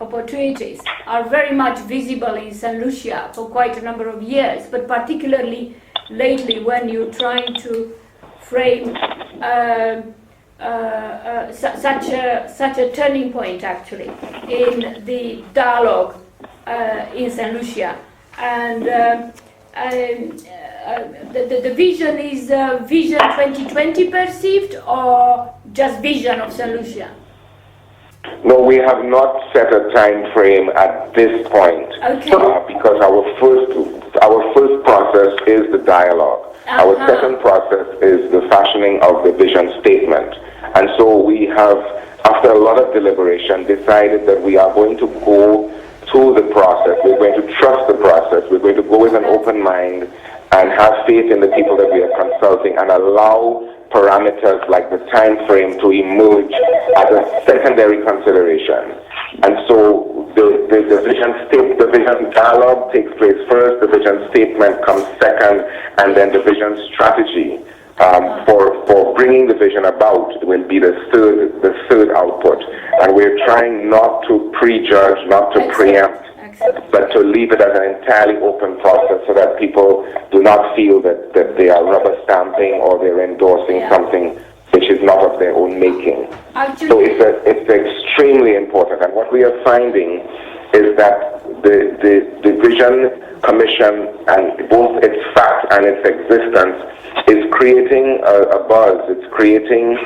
opportunities are very much visible in St. Lucia for quite a number of years, but particularly lately when you're trying to frame such a turning point actually in the dialogue in St. Lucia. And the vision is Vision 2020 perceived, or just vision of St. Lucia? No, we have not set a time frame at this point, because our first process is the dialogue. Our second process is the fashioning of the vision statement. And so we have, after a lot of deliberation, decided that we are going to go through the process. We're going to trust the process. We're going to go with an open mind and have faith in the people that we are consulting, and allow parameters like the time frame to emerge as a secondary consideration. And so the vision dialogue takes place first, the vision statement comes second, and then the vision strategy for bringing the vision about will be the third output. And we're trying not to prejudge, not to preempt, but to leave it as an entirely open process so that people do not feel that they are rubber stamping or they're endorsing something which is not of their own making. So it's extremely important. And what we are finding is that the Vision Commission, and both its fact and its existence, is creating a buzz. It's creating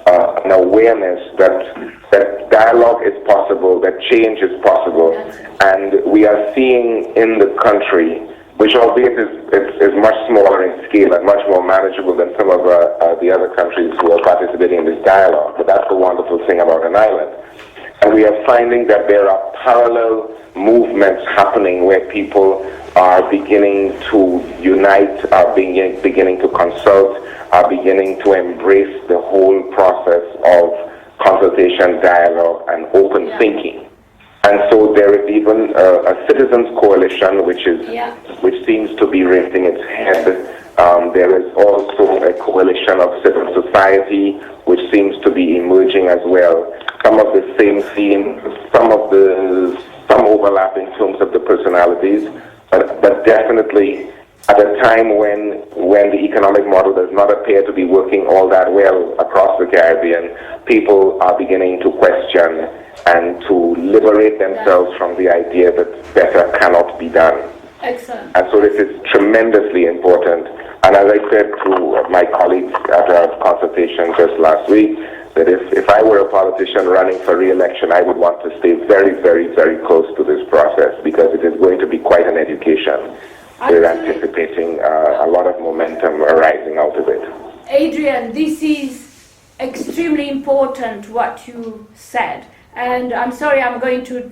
an awareness that dialogue is possible, that change is possible. And we are seeing in the country, which albeit is much smaller in scale and much more manageable than some of the other countries who are participating in this dialogue, but that's the wonderful thing about an island. And we are finding that there are parallel movements happening where people are beginning to unite, are beginning to consult, are beginning to embrace the whole process of consultation, dialogue, and open thinking. And so there is even a citizens coalition which seems to be raising its head There is also a coalition of civil society which seems to be emerging as well. Some of the same themes, some overlap in terms of the personalities, but definitely at a time when the economic model does not appear to be working all that well across the Caribbean, people are beginning to question and to liberate themselves from the idea that better cannot be done. Excellent. And so this is tremendously important. And as I said to my colleagues at our consultation just last week, that if I were a politician running for re-election, I would want to stay very, very, very close to this process, because it is going to be quite an education. We're anticipating a lot of momentum arising out of it. Adrian, this is extremely important what you said. And I'm sorry, I'm going to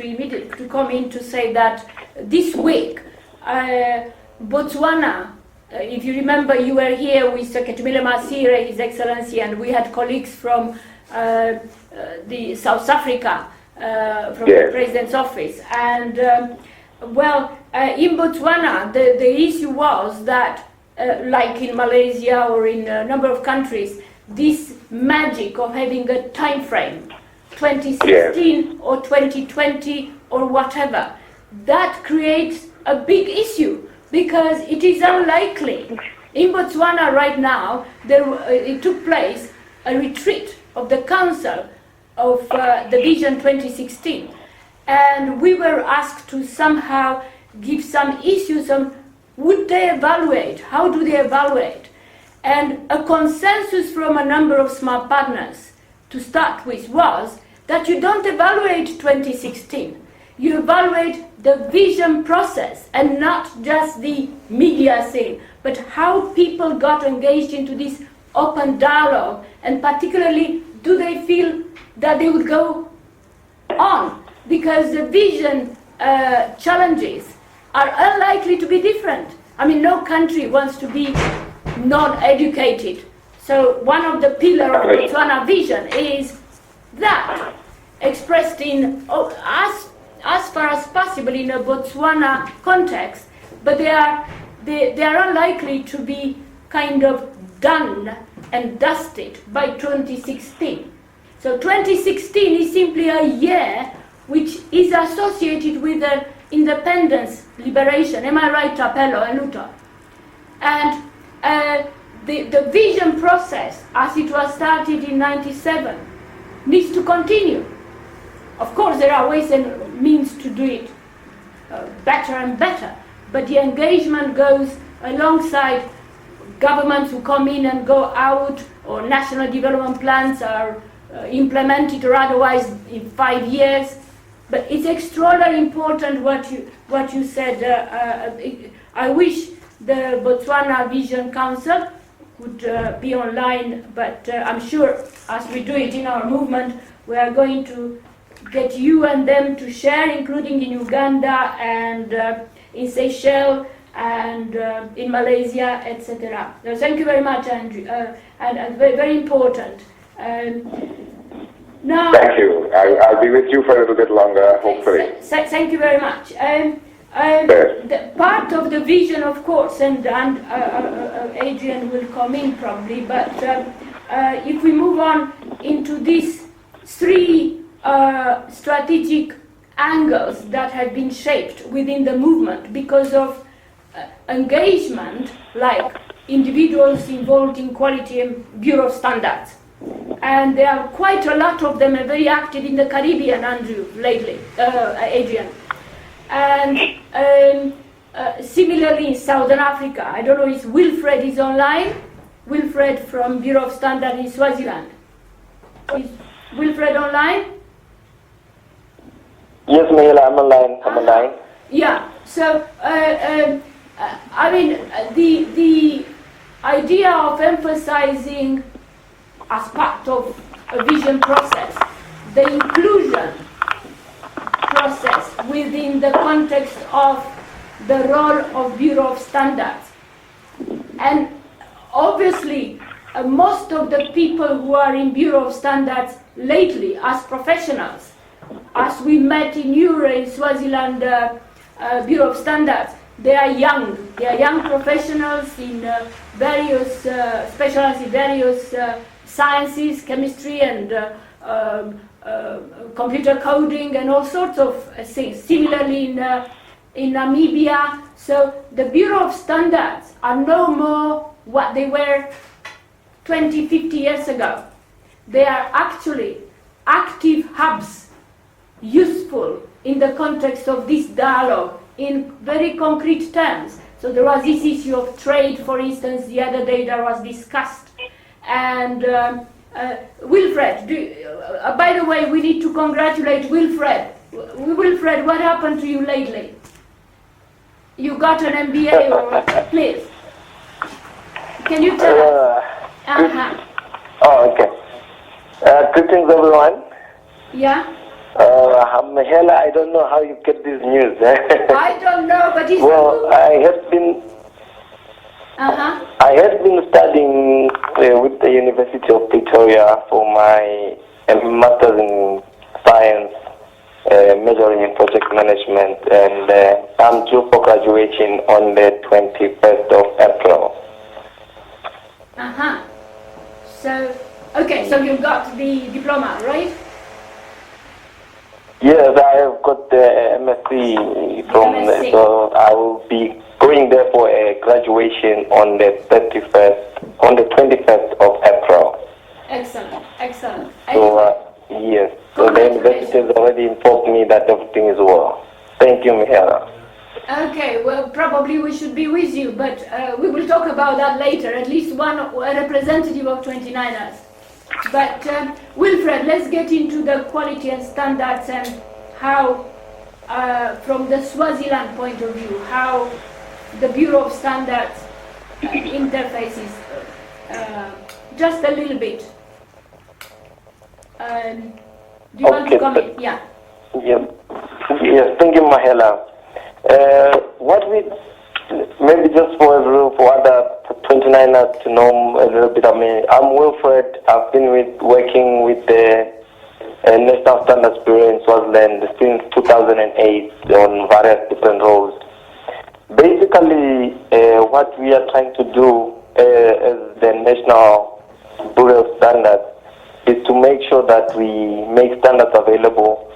immediately come in to say that this week, Botswana, if you remember, you were here with Ketumile Masire, His Excellency, and we had colleagues from the South Africa, from the President's office. And in Botswana, the issue was that, like in Malaysia or in a number of countries, this magic of having a time frame, 2016 or 2020 or whatever, that creates a big issue, because it is unlikely. In Botswana right now, it took place a retreat of the Council of the Vision 2016, and we were asked to somehow give some issues on would they evaluate, how do they evaluate, and a consensus from a number of smart partners to start with was that you don't evaluate 2016, you evaluate the vision process, and not just the media thing, but how people got engaged into this open dialogue, and particularly, do they feel that they would go on? Because the vision challenges are unlikely to be different. I mean, no country wants to be non-educated. So one of the pillars of the Botswana vision is that, expressed in as far as possible in a Botswana context, but they are unlikely to be kind of done and dusted by 2016. So 2016 is simply a year which is associated with the independence, liberation. Am I right, Tapelo and Luther? And the vision process, as it was started in 97, needs to continue. Of course, there are ways and means to do it better and better, but the engagement goes alongside governments who come in and go out, or national development plans are implemented or otherwise in 5 years. But it's extraordinarily important what you said. I wish the Botswana Vision Council would be online, but I'm sure as we do it in our movement, we are going to get you and them to share, including in Uganda and in Seychelles and in Malaysia, etc. So thank you very much, Andrew, and very, very important. Now, thank you. I'll be with you for a little bit longer, hopefully. Thank you very much. The part of the vision, of course, and Adrian will come in probably, but if we move on into these three strategic angles that have been shaped within the movement because of engagement, like individuals involved in quality and Bureau of Standards. And there are quite a lot of them, very active in the Caribbean, Andrew, lately, Adrian. And similarly in Southern Africa, I don't know if Wilfred is online. Wilfred from Bureau of Standards in Swaziland. Is Wilfred online? Yes, Mahila, I'm online. Yeah, so, I mean, the idea of emphasizing as part of a vision process, the inclusion process within the context of the role of Bureau of Standards. And obviously, most of the people who are in Bureau of Standards lately as professionals, as we met in Eure in Swaziland Bureau of Standards, They are young. They are young professionals in various specialized in various sciences, chemistry, and computer coding, and all sorts of things. Similarly, in Namibia, so the Bureau of Standards are no more what they were 20, 50 years ago. They are actually active hubs, useful in the context of this dialogue in very concrete terms. So there was this issue of trade, for instance, the other day that was discussed. And Wilfred, by the way, we need to congratulate Wilfred. Wilfred, what happened to you lately? You got an MBA, or please? Can you tell us? Oh, okay. Greetings, everyone. Yeah? Hela, I don't know how you get this news. I don't know, but it's well, I have been studying with the University of Pretoria for my master's in science, majoring in project management, and I'm due for graduation on the 21st of April. So, okay, so you got the diploma, right? Yes, I have got the MSc from MSc. so I will be going there for a graduation on the 21st of April. Excellent, excellent. So, yes, so the university has already informed me that everything is well. Thank you, Mihaela. Okay, well, probably we should be with you, but we will talk about that later, at least one representative of 29ers. But Wilfred, let's get into the quality and standards and how, from the Swaziland point of view, how the Bureau of Standards interfaces, just a little bit. Do you want to comment? Yeah. Yes, thank you, Mihaela. What we maybe just for other 29ers to know a little bit of me. I'm Wilfred. I've been working with the National Standards Bureau in Swaziland since 2008 on various different roles. Basically, what we are trying to do as the National Bureau of Standards is to make sure that we make standards available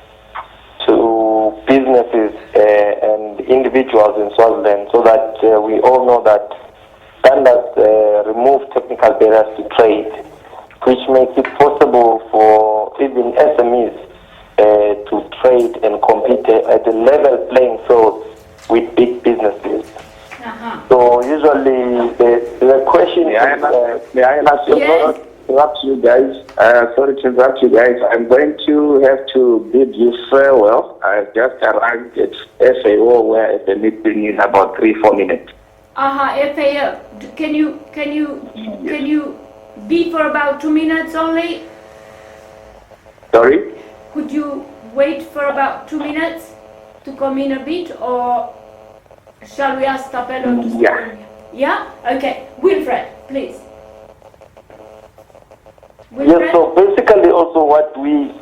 to businesses and individuals in Swaziland, so that we all know that standards remove technical barriers to trade, which makes it possible for even SMEs to trade and compete at a level playing field with big businesses. So usually the question may I ask you? Interrupt you guys. Sorry to interrupt you guys. I'm going to have to bid you farewell. I've just arrived at FAO, where at the meeting in about 3-4 minutes. FAO. Can you be for about 2 minutes only? Sorry? Could you wait for about 2 minutes to come in a bit, or shall we ask Tapelo to stay? Yeah? Okay. Wilfred, please. Yes, so basically also what we,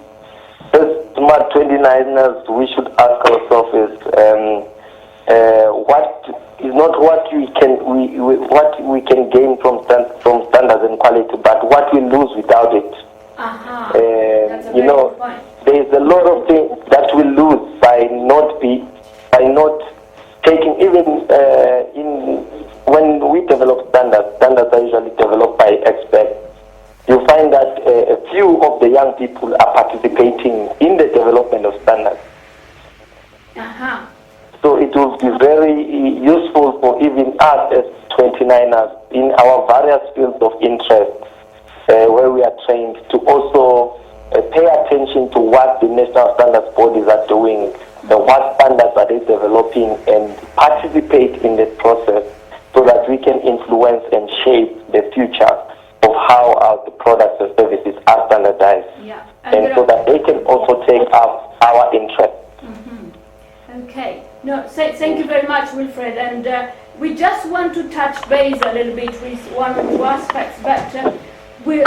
as smart 29ers, we should ask ourselves is what is not what we can gain from standards and quality, but what we lose without it. That's a very good point. There is a lot of things that we lose by not taking even when we develop standards are usually developed by experts. You find that a few of the young people are participating in the development of standards. So it will be very useful for even us as 29ers in our various fields of interest, where we are trained, to also pay attention to what the national standards bodies are doing, what standards are they developing, and participate in the process so that we can influence and shape the future of how the products and services are standardized, and so that they can also take up our interest. Okay. No, thank you very much, Wilfred. And we just want to touch base a little bit with one or two aspects, but we'll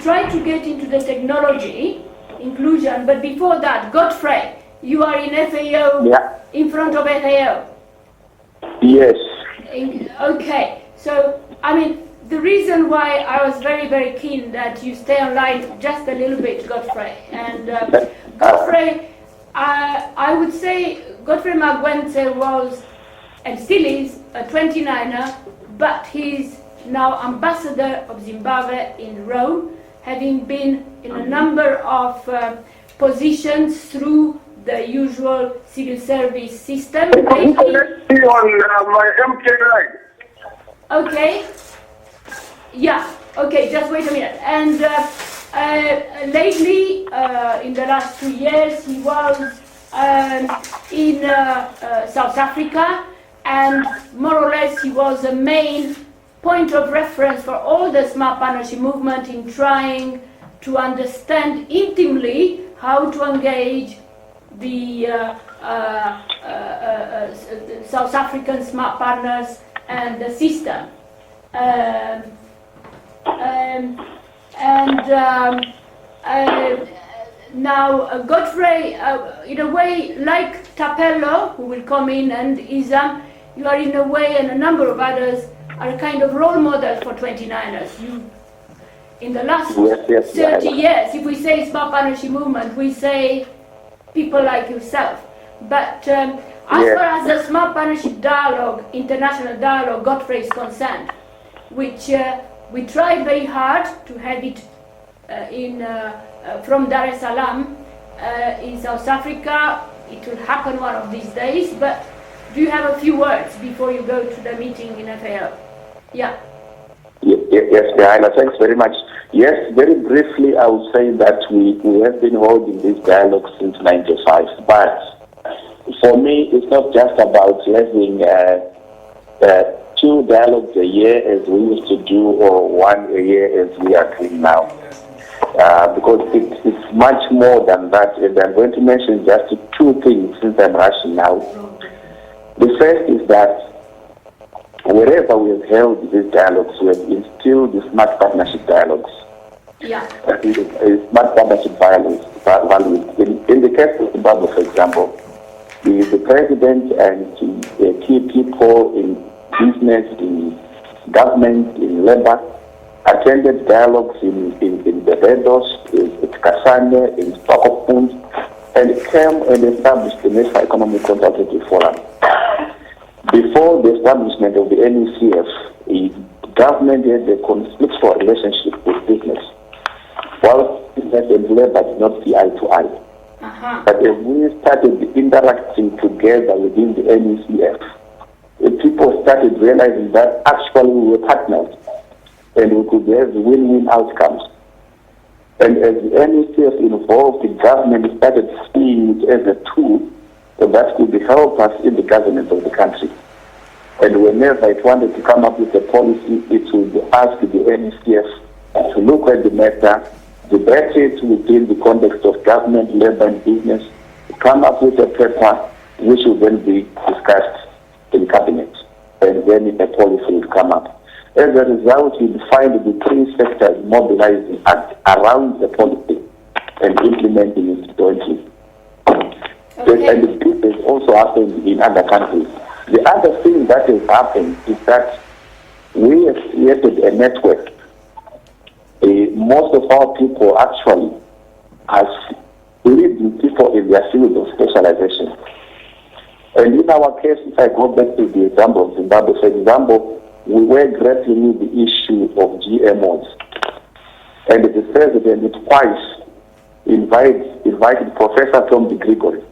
try to get into the technology inclusion. But before that, Godfrey, you are in FAO, in front of FAO? Yes. Okay, so, I mean, the reason why I was very, very keen that you stay online just a little bit, Godfrey, and Godfrey, I would say Godfrey Magwentse was, and still is, a 29er, but he's now ambassador of Zimbabwe in Rome, having been in a number of positions through the usual civil service system. Lately, on my MK line. Okay. Yeah. Okay. Just wait a minute. And lately, in the last 2 years, he was in South Africa, and more or less he was a main point of reference for all the smart partnership movement in trying to understand intimately how to engage the South African smart partners and the system. Now Godfrey, in a way, like Tapello, who will come in, and Isam, you are in a way, and a number of others, are a kind of role model for 29ers. You, in the last 30 years, if we say smart partnership movement, we say people like yourself. But as far as the smart partnership dialogue, international dialogue, Godfrey is concerned, which we tried very hard to have it from Dar es Salaam in South Africa. It will happen one of these days, but do you have a few words before you go to the meeting in FAO? Yeah. Yes, Diana, thanks very much. Yes, very briefly, I would say that we have been holding this dialogue since 1995, but for me, it's not just about having 2 dialogues a year as we used to do, or 1 a year as we are doing now. Because it's much more than that, and I'm going to mention just 2 things since I'm rushing now. The first is that wherever we have held these dialogues, we have instilled the smart partnership dialogues. Yeah. Smart partnership values. In the case of Zimbabwe, for example, the president and the key people in business, in government, in labor, attended dialogues in Barbados, in Kasane, in Stockholm, and came and established the National Economic Consultative Forum. Before the establishment of the NECF, the government had a conflictual relationship with business, while business and labor did not see eye to eye. But as we started interacting together within the NECF, people started realizing that actually we were partners and we could have win-win outcomes. And as the NECF involved, the government started seeing it as a tool that could help us in the governance of the country. And whenever it wanted to come up with a policy, it would ask the NECF to look at the matter, debate it within the context of government, labor, and business, come up with a paper which will then be discussed in cabinet, and then a policy will come up. As a result, you find the 3 sectors mobilizing around the policy and implementing it jointly. Okay. And this has also happened in other countries. The other thing that has happened is that we have created a network. Most of our people actually are leading people in their field of specialization. And in our case, if I go back to the example of Zimbabwe, for example, we were grappling with the issue of GMOs. And the president twice invited Professor Tom de Gregory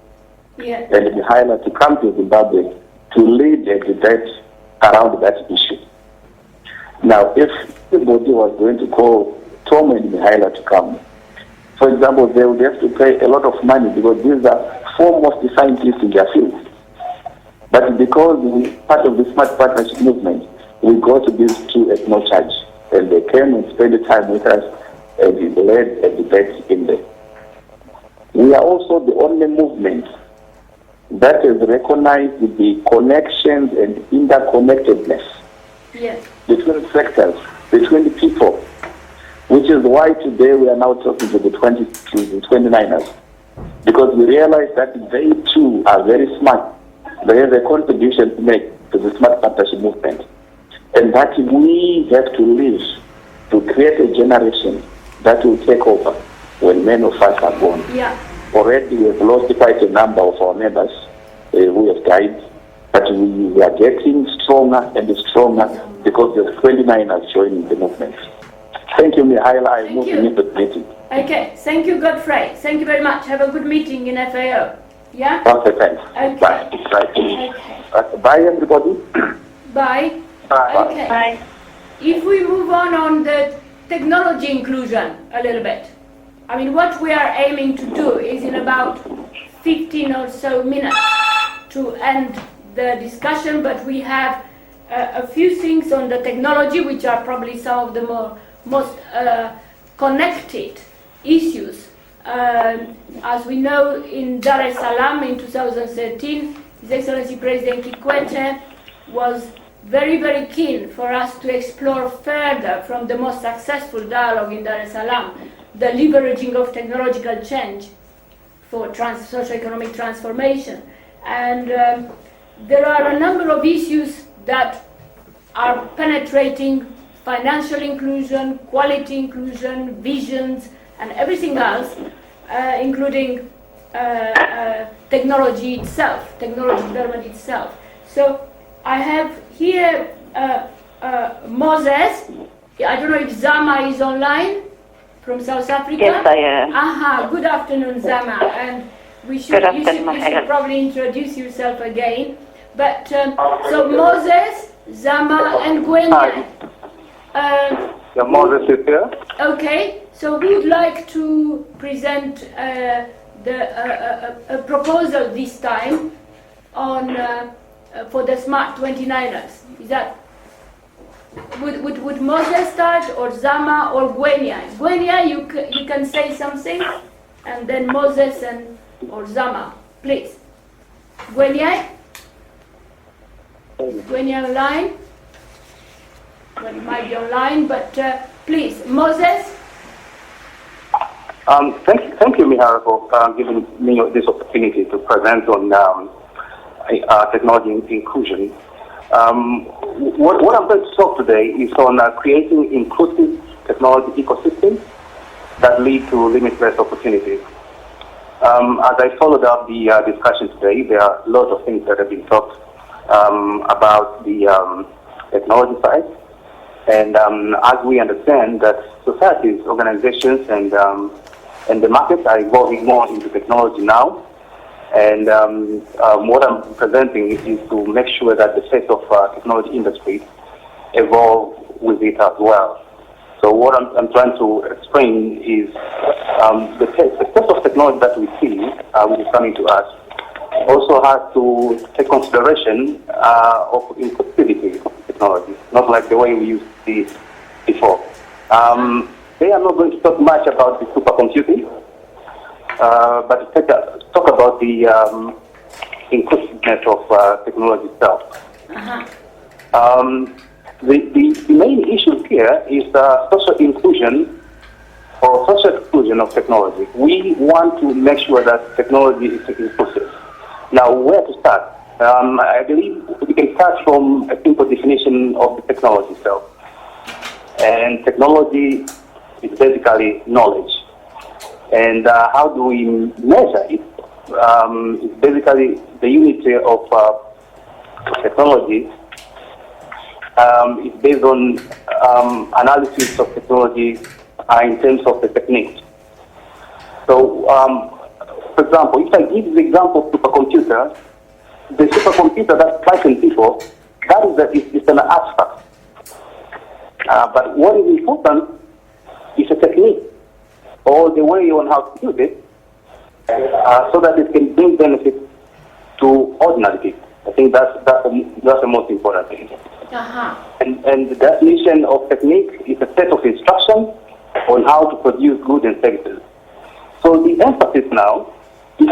and Mihaela to come to Zimbabwe to lead a debate around that issue. Now, if everybody was going to call Tom and Mihaela to come, for example, they would have to pay a lot of money because these are foremost scientists in their field. But because we're part of the Smart Partnership movement, we got these 2 at no charge. And they came and spent time with us and we led a debate in there. We are also the only movement that has recognized the connections and interconnectedness between sectors, between the people, which is why today we are now talking to the 29ers. because we realize that they too are very smart. They have a contribution to make to the smart partnership movement. And that we have to live to create a generation that will take over when many of us are gone. Yeah. Already we have lost quite a number of our members who have died, but we are getting stronger and stronger because the 29ers joining the movement. Thank you, Mihaela. I move into the meeting. Okay, thank you, Godfrey. Thank you very much. Have a good meeting in FAO. Yeah? Okay, thanks. Okay. Bye. Okay. Bye, everybody. Bye. Bye. Okay. Bye. If we move on the technology inclusion a little bit, I mean, what we are aiming to do is in about 15 or so minutes to end the discussion, but we have a few things on the technology, which are probably some of the most connected issues. As we know, in Dar es Salaam in 2013, His Excellency President Kikwete was very, very keen for us to explore further from the most successful dialogue in Dar es Salaam, the leveraging of technological change for socio-economic transformation. And there are a number of issues that are penetrating financial inclusion, quality inclusion, visions, and everything else, including technology itself, technology development itself. So I have here Moses. I don't know if Zama is online from South Africa. Yes, I am. Aha, good afternoon, Zama. And you should probably introduce yourself again. But so Moses, Zama, and Gwenya. Moses is here. Okay, so who would like to present a proposal this time on for the Smart 29ers? Is that would Moses start, or Zama, or Gwenya? Gwenya, you can say something, and then Moses or Zama, please. Gwenya? Is Gwenya online? Well, it might be online, but please, Moses. Thank you, Mihaela, for giving me this opportunity to present on technology inclusion. What I'm going to talk today is on creating inclusive technology ecosystems that lead to limitless opportunities. As I followed up the discussion today, there are lots of things that have been talked about the technology side. And as we understand that societies, organizations, and the markets are evolving more into technology now, and what I'm presenting is to make sure that the face of technology industry evolve with it as well. So what I'm trying to explain is the face of technology that we see, which is coming to us, also has to take consideration of inclusivity of technology, not like the way we used to see it before. They are not going to talk much about the supercomputing, but talk about the inclusiveness of technology itself. The main issue here is social inclusion or social exclusion of technology. We want to make sure that technology is inclusive. Now, where to start? I believe we can start from a simple definition of the technology itself. And technology is basically knowledge. And how do we measure it? It's basically the unity of technology is based on analysis of technology in terms of the technique. So, for example, if I give the example of supercomputer, the supercomputer that frightens people, that is an abstract. But what is important is a technique, or the way on how to use it, so that it can bring benefit to ordinary people. I think that's the most important thing. And the definition of technique is a set of instructions on how to produce goods and services. So the emphasis now is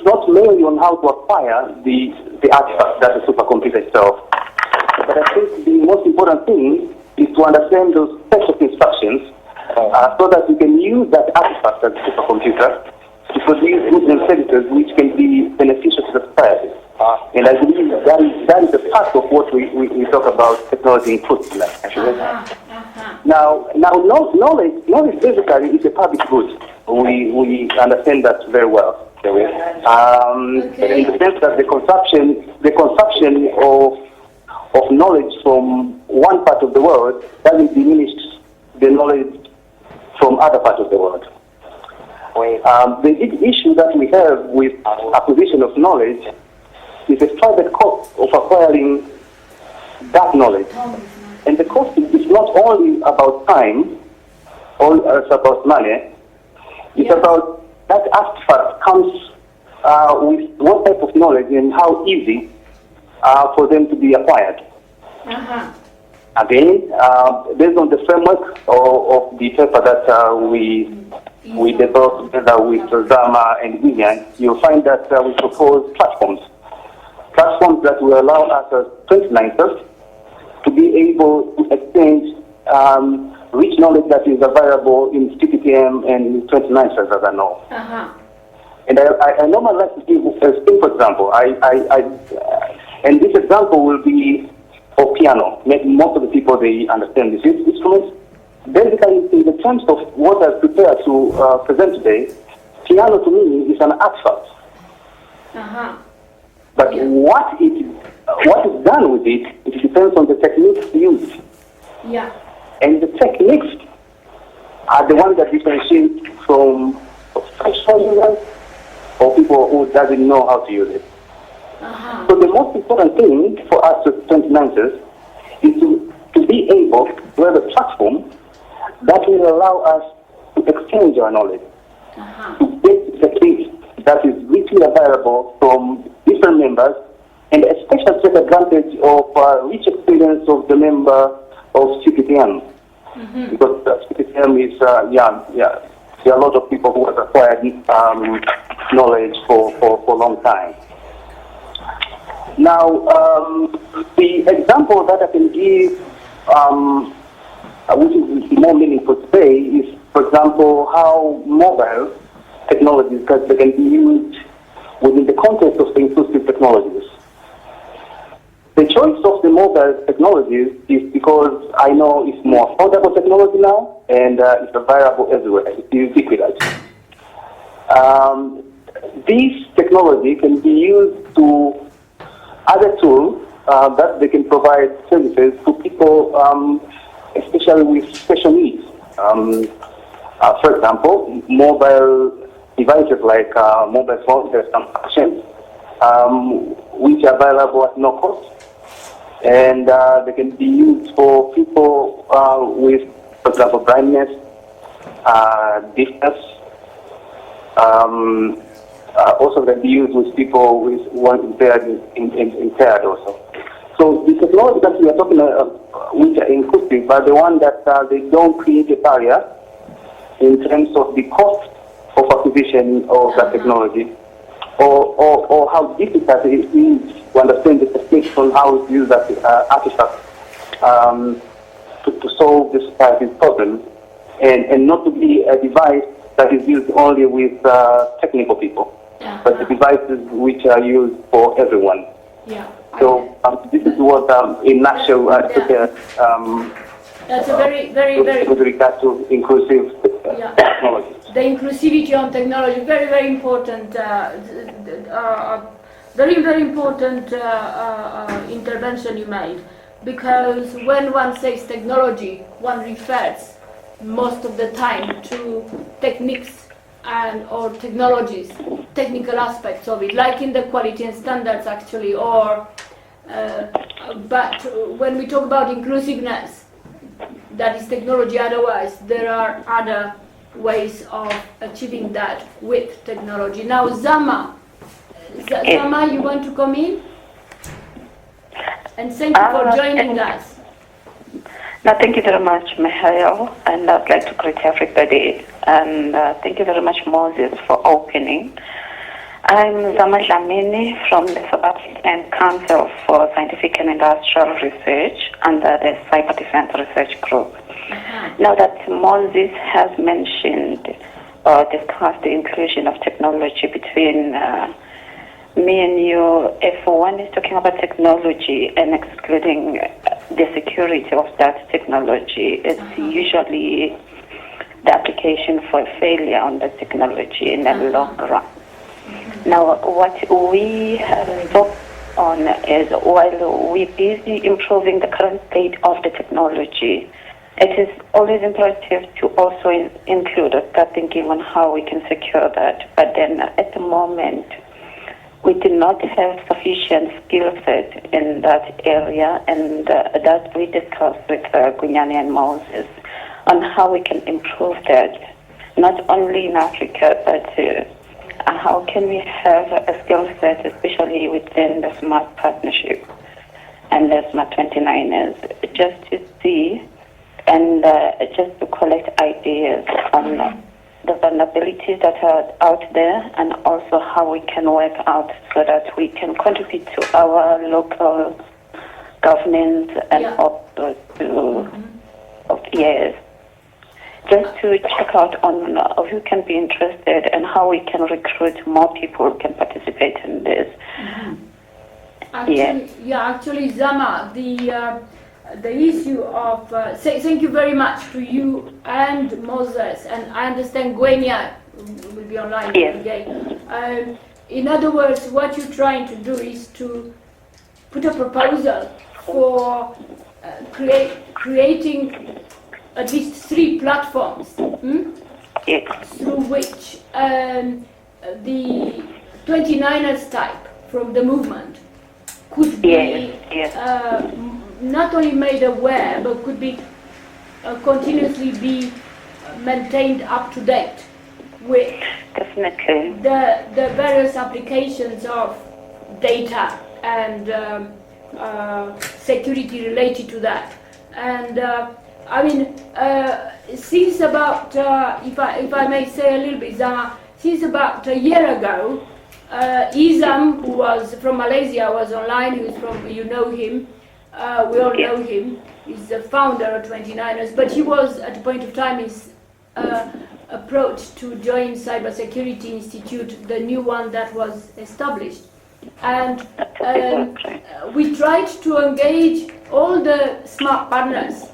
not mainly on how to acquire the artifact that the supercomputer itself. But I think the most important thing is to understand those sets of instructions so that we can use that artifact as a supercomputer to produce goods and services which can be beneficial to the society. And I believe that is a part of what we talk about technology inclusiveness. Now, knowledge basically is a public good. We understand that very well. In the sense that the consumption of knowledge from one part of the world doesn't diminish the knowledge from other parts of the world. The big issue that we have with acquisition of knowledge is the private cost of acquiring that knowledge. And the cost is not only about time, or it's about money, it's about that artifact comes with what type of knowledge and how easy for them to be acquired. Again, based on the framework of the paper that we developed together with Zama and William, you'll find that we propose platforms that will allow us as 29ers to be able to exchange rich knowledge that is available in CPTM and 29ers, as I know. And I normally like to give a simple example. And this example will be for piano. Most of the people, they understand this instrument. Basically, in the terms of what I've prepared to present today, piano to me is an artifact. But what is done with it, it depends on the techniques used. And the techniques are the ones that differentiate from professional users or people who doesn't know how to use it. So the most important thing for us as 29ers is to be able to have a platform that will allow us to exchange our knowledge, to get the things that is richly available from different members, and especially take advantage of rich experience of the member of CPTM. Because CPTM is, there are a lot of people who have acquired knowledge for a long time. Now, the example that I can give, which is more meaningful today, is, for example, how mobile technologies can be used within the context of the inclusive technologies. The choice of the mobile technologies is because I know it's more affordable technology now, and it's available everywhere. It's ubiquitous. This technology can be used to other tools that they can provide services to people, especially with special needs. For example, mobile devices like mobile phones, there's some functions which are available at no cost, and they can be used for people with, for example, blindness, deafness. Also can be used with people with one impaired also. So the technology that we are talking about, which are inclusive, are the one that they don't create a barrier in terms of the cost of acquisition of that technology, or how difficult it is to understand the techniques on how to use that artifact to solve the society's problems, and not to be a device that is used only with technical people, but the devices which are used for everyone. So this is what, in nutshell, that's a very with regard to inclusive technology. The inclusivity on technology, very important, very important intervention you made, because when one says technology, one refers most of the time to techniques and or technologies, technical aspects of it, like in the quality and standards actually, or but when we talk about inclusiveness, that is technology. Otherwise, there are other ways of achieving that with technology. Now, Zama, you want to come in? And thank you for joining us. No, thank you very much, Mihail, and I'd like to greet everybody. And thank you very much, Moses, for opening. I'm Zama Dlamini from the South African Council for Scientific and Industrial Research under the Cyber Defense Research Group. Now that Moses has mentioned or discussed the inclusion of technology between me and you, if one is talking about technology and excluding the security of that technology, it's usually the application for failure on the technology in the long run. Now, what we have focused on is while we're busy improving the current state of the technology, it is always imperative to also include or start thinking on how we can secure that. But then at the moment, we do not have sufficient skill set in that area, and that we discussed with Gunyani and Moses on how we can improve that, not only in Africa, but how can we have a skill set, especially within the SMART partnership and the SMART 29ers, just to see and just to collect ideas on the vulnerabilities that are out there, and also how we can work out so that we can contribute to our local governance and also to just to check out on who can be interested and how we can recruit more people who can participate in this. Actually, Zama, the issue of thank you very much to you and Moses, and I understand Gwenya will be online again. In other words, what you're trying to do is to put a proposal for creating at least 3 platforms through which the 29ers type from the movement could be not only made aware, but could be continuously be maintained up to date with the various applications of data and security related to that. And I mean, since about, if I may say a little bit, Zama, since about a year ago, Izam, who was from Malaysia, was online. He was from, you know him. We all know him. He's the founder of 29ers, but he was at a point of time his approach to join Cybersecurity Institute, the new one that was established. And we tried to engage all the SMART partners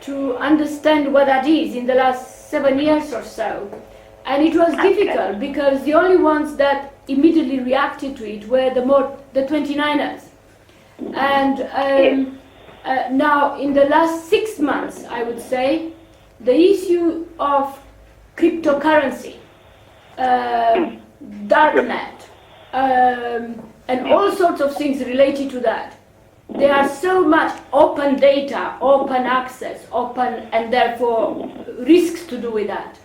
to understand what that is in the last 7 years or so. And it was difficult because the only ones that immediately reacted to it were the 29ers. And now in the last 6 months, I would say, the issue of cryptocurrency, darknet, and all sorts of things related to that, there are so much open data, open access, open, and therefore risks to do with that.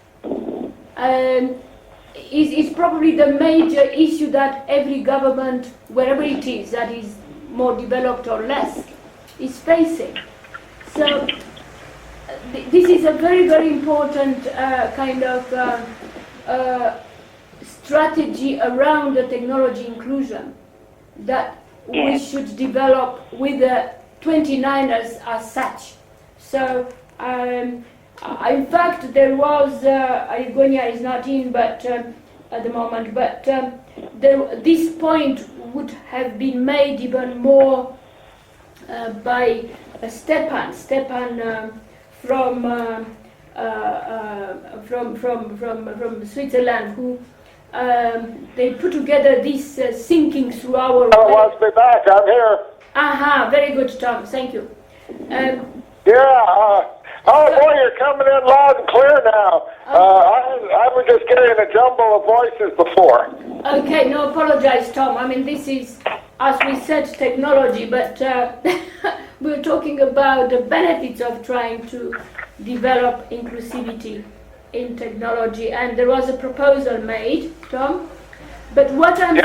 Is probably the major issue that every government, wherever it is, that is more developed or less, is facing. So this is a very, very important kind of strategy around the technology inclusion that we should develop with the 29ers as such. So in fact, there was, Gonia is not in but at the moment, but this point would have been made even more by Stepan from Switzerland, who they put together this thinking through our. Oh, wants me back. I'm here. Aha, very good, Tom. Thank you. Oh boy, you're coming in loud and clear now. I was just getting a jumble of voices before. Okay, no, apologize, Tom. I mean, this is, as we said, technology, but we're talking about the benefits of trying to develop inclusivity in technology, and there was a proposal made, Tom. But what I'm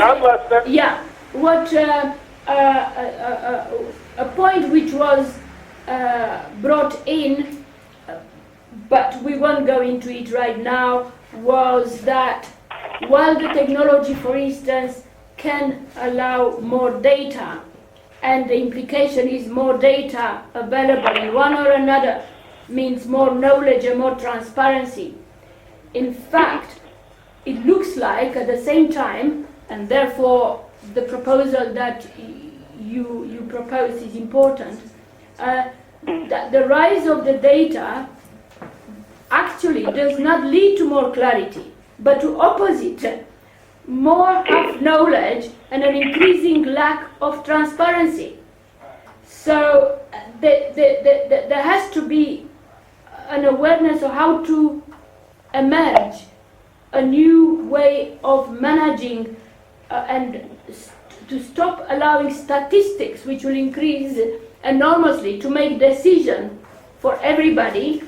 a point which was brought in, but we won't go into it right now, was that while the technology, for instance, can allow more data, and the implication is more data available in one or another means more knowledge and more transparency. In fact, it looks like at the same time, and therefore the proposal that you propose is important, that the rise of the data actually does not lead to more clarity, but to opposite, more half knowledge and an increasing lack of transparency. So there has to be an awareness of how to emerge a new way of managing and to stop allowing statistics, which will increase enormously, to make decisions for everybody.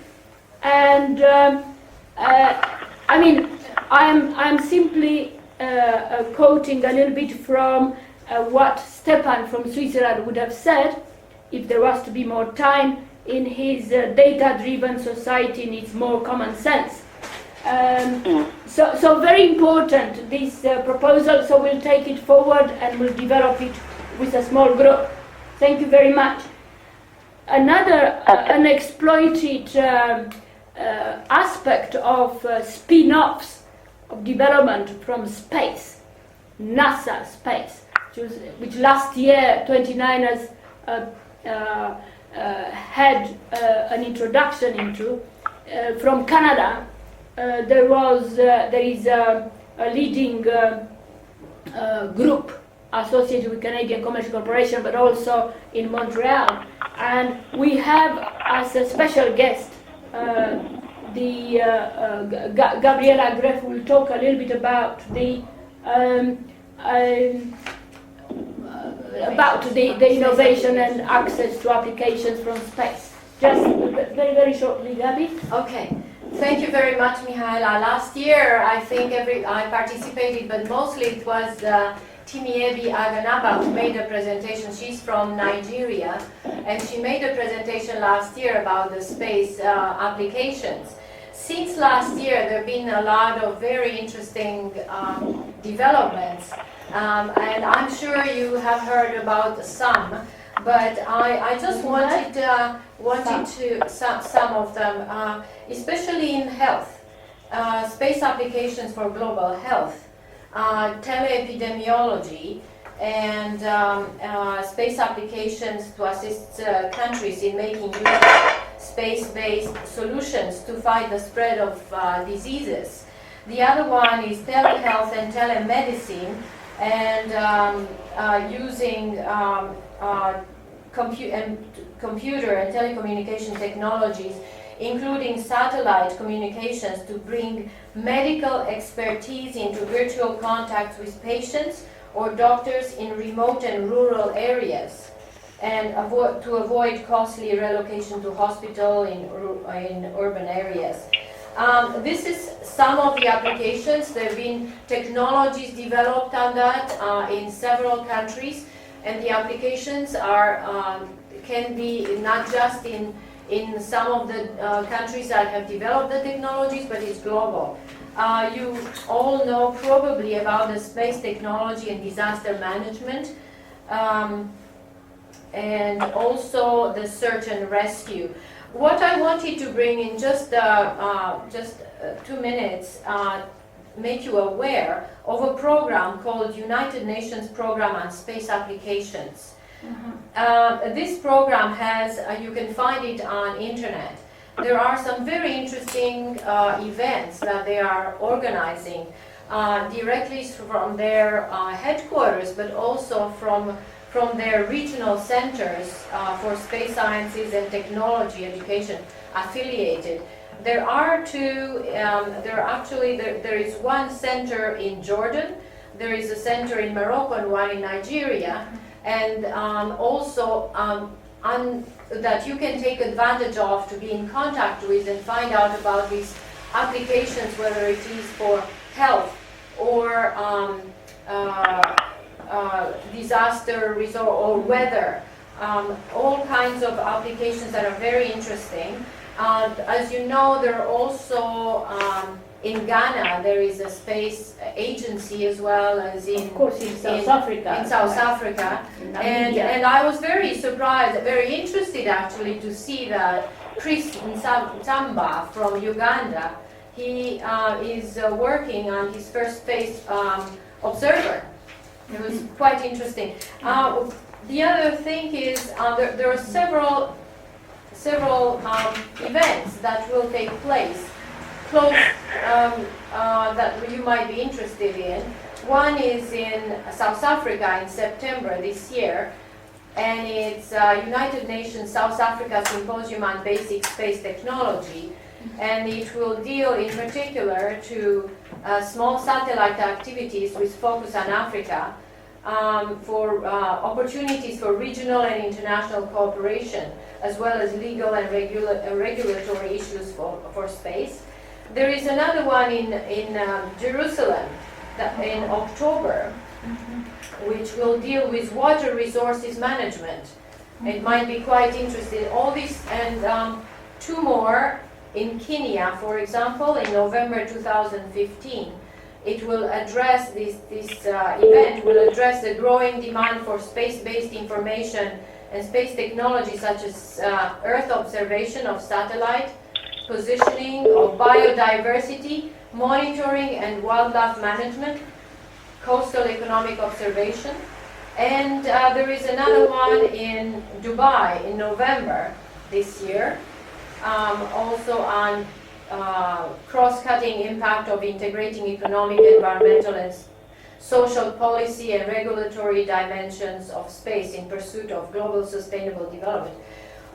And I mean, I'm simply quoting a little bit from what Stepan from Switzerland would have said if there was to be more time in his data-driven society needs more common sense. So very important, this proposal, so we'll take it forward and we'll develop it with a small group. Thank you very much. Another unexploited aspect of spin-offs of development from space, NASA space, which last year 29ers had an introduction into. From Canada, there is a leading group associated with Canadian Commercial Corporation, but also in Montreal. And we have as a special guest Gabriela Greff will talk a little bit about the innovation and access to applications from space. Just very, very shortly, Gabi. Okay. Thank you very much, Mihaela. Last year, I think I participated, but mostly it was Timiebi Aganaba who made a presentation. She's from Nigeria, and she made a presentation last year about the space applications. Since last year, there have been a lot of very interesting developments, and I'm sure you have heard about some, but I just wanted to some of them, especially in health, space applications for global health, teleepidemiology, and space applications to assist countries in making use of space-based solutions to fight the spread of diseases. The other one is telehealth and telemedicine, and using computer and telecommunication technologies, including satellite communications, to bring medical expertise into virtual contacts with patients or doctors in remote and rural areas, and to avoid costly relocation to hospital in urban areas. This is some of the applications. There have been technologies developed on that in several countries, and the applications can be not just in some of the countries that have developed the technologies, but it's global. You all know probably about the space technology and disaster management, and also the search and rescue. What I wanted to bring in just 2 minutes, make you aware of a program called United Nations Program on Space Applications. This program has, you can find it on internet. There are some very interesting events that they are organizing directly from their headquarters, but also from their regional centers for space sciences and technology education affiliated. There are two, there is one center in Jordan, there is a center in Morocco and one in Nigeria, and also that you can take advantage of to be in contact with and find out about these applications, whether it is for health or disaster resort or weather, all kinds of applications that are very interesting. As you know, there are also in Ghana there is a space agency as well as in South Africa. In South Africa, and I was very surprised, very interested actually to see that Chris Nzamba from Uganda. He is working on his first space observer. It was quite interesting. The other thing is there are several events that will take place close that you might be interested in. One is in South Africa in September this year, and it's United Nations South Africa Symposium on Basic Space Technology, and it will deal in particular to small satellite activities with focus on Africa, for opportunities for regional and international cooperation, as well as legal and regulatory issues for space. There is another one in Jerusalem in October, which will deal with water resources management. It might be quite interesting. All these and two more in Kenya, for example, in November 2015. It will address this event will address the growing demand for space-based information and space technology, such as Earth observation of satellite, positioning of biodiversity, monitoring and wildlife management, coastal economic observation. And there is another one in Dubai in November this year, also on cross-cutting impact of integrating economic, environmental and social policy and regulatory dimensions of space in pursuit of global sustainable development.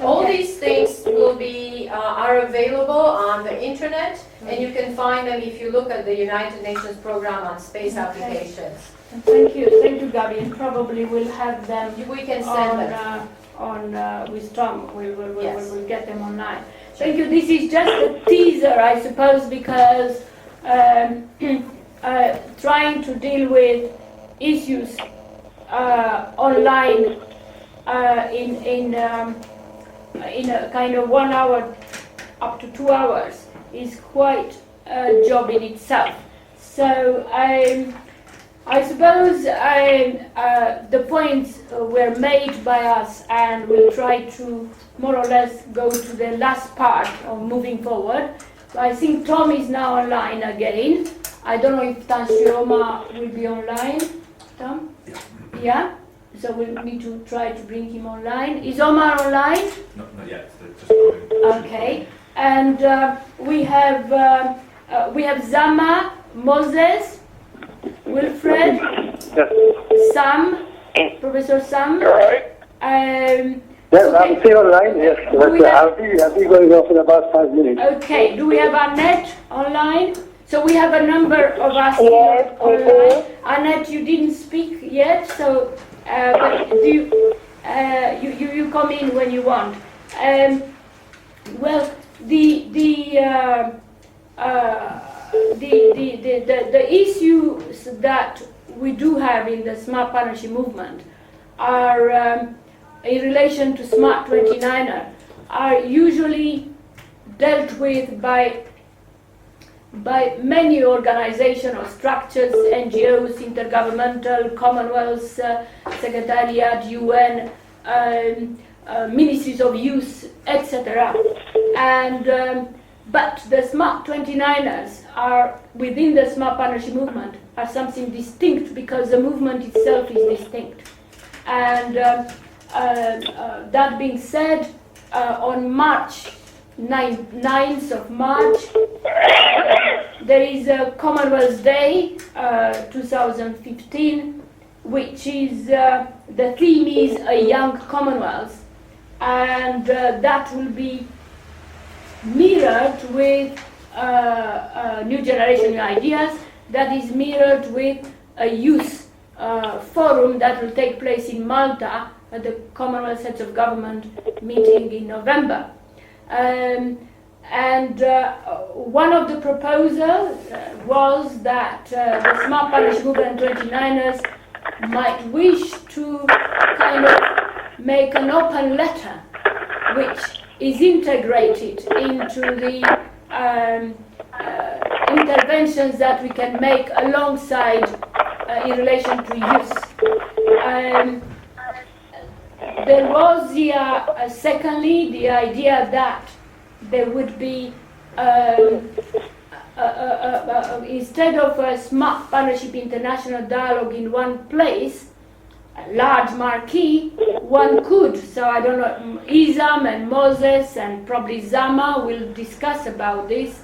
All these things will be are available on the internet, and you can find them if you look at the United Nations Program on Space Applications. Thank you, Gabi, and probably we'll have them. We can send them with Tom. We'll get them online. Thank you. This is just a teaser, I suppose, because trying to deal with issues online in a kind of 1 hour up to 2 hours is quite a job in itself. So I suppose the points were made by us, and we'll try to more or less go to the last part of moving forward. I think Tom is now online again. I don't know if Tanshioma will be online. Tom? Yeah? So we'll need to try to bring him online. Is Omar online? Not yet. They're just going. Okay. And we have Zama, Moses, Wilfred, Sam, Professor Sam. All right. Yes, I'm still online, yes. I'll be going off in about 5 minutes. Okay. Do we have Annette online? So we have a number of us Yes, online. Annette, you didn't speak yet, so but you come in when you want. Well, the issues that we do have in the Smart Partnership movement are in relation to Smart 29er are usually dealt with by many organizations or structures, NGOs, intergovernmental, Commonwealth, Secretariat, UN, ministries of youth, etc. And but the Smart 29ers are within the Smart Partnership movement are something distinct, because the movement itself is distinct. And that being said, on March 9th of March, there is a Commonwealth Day 2015, which is the theme is a young Commonwealth, and that will be mirrored with new generation ideas. That is mirrored with a youth forum that will take place in Malta at the Commonwealth Heads of Government meeting in November. And one of the proposals was that the Smart Partnership Movement 29ers might wish to kind of make an open letter which is integrated into the interventions that we can make alongside in relation to youth. There was secondly the idea that there would be, instead of a Smart Partnership International Dialogue in one place, a large marquee, one could. So I don't know, Isam and Moses and probably Zama will discuss about this.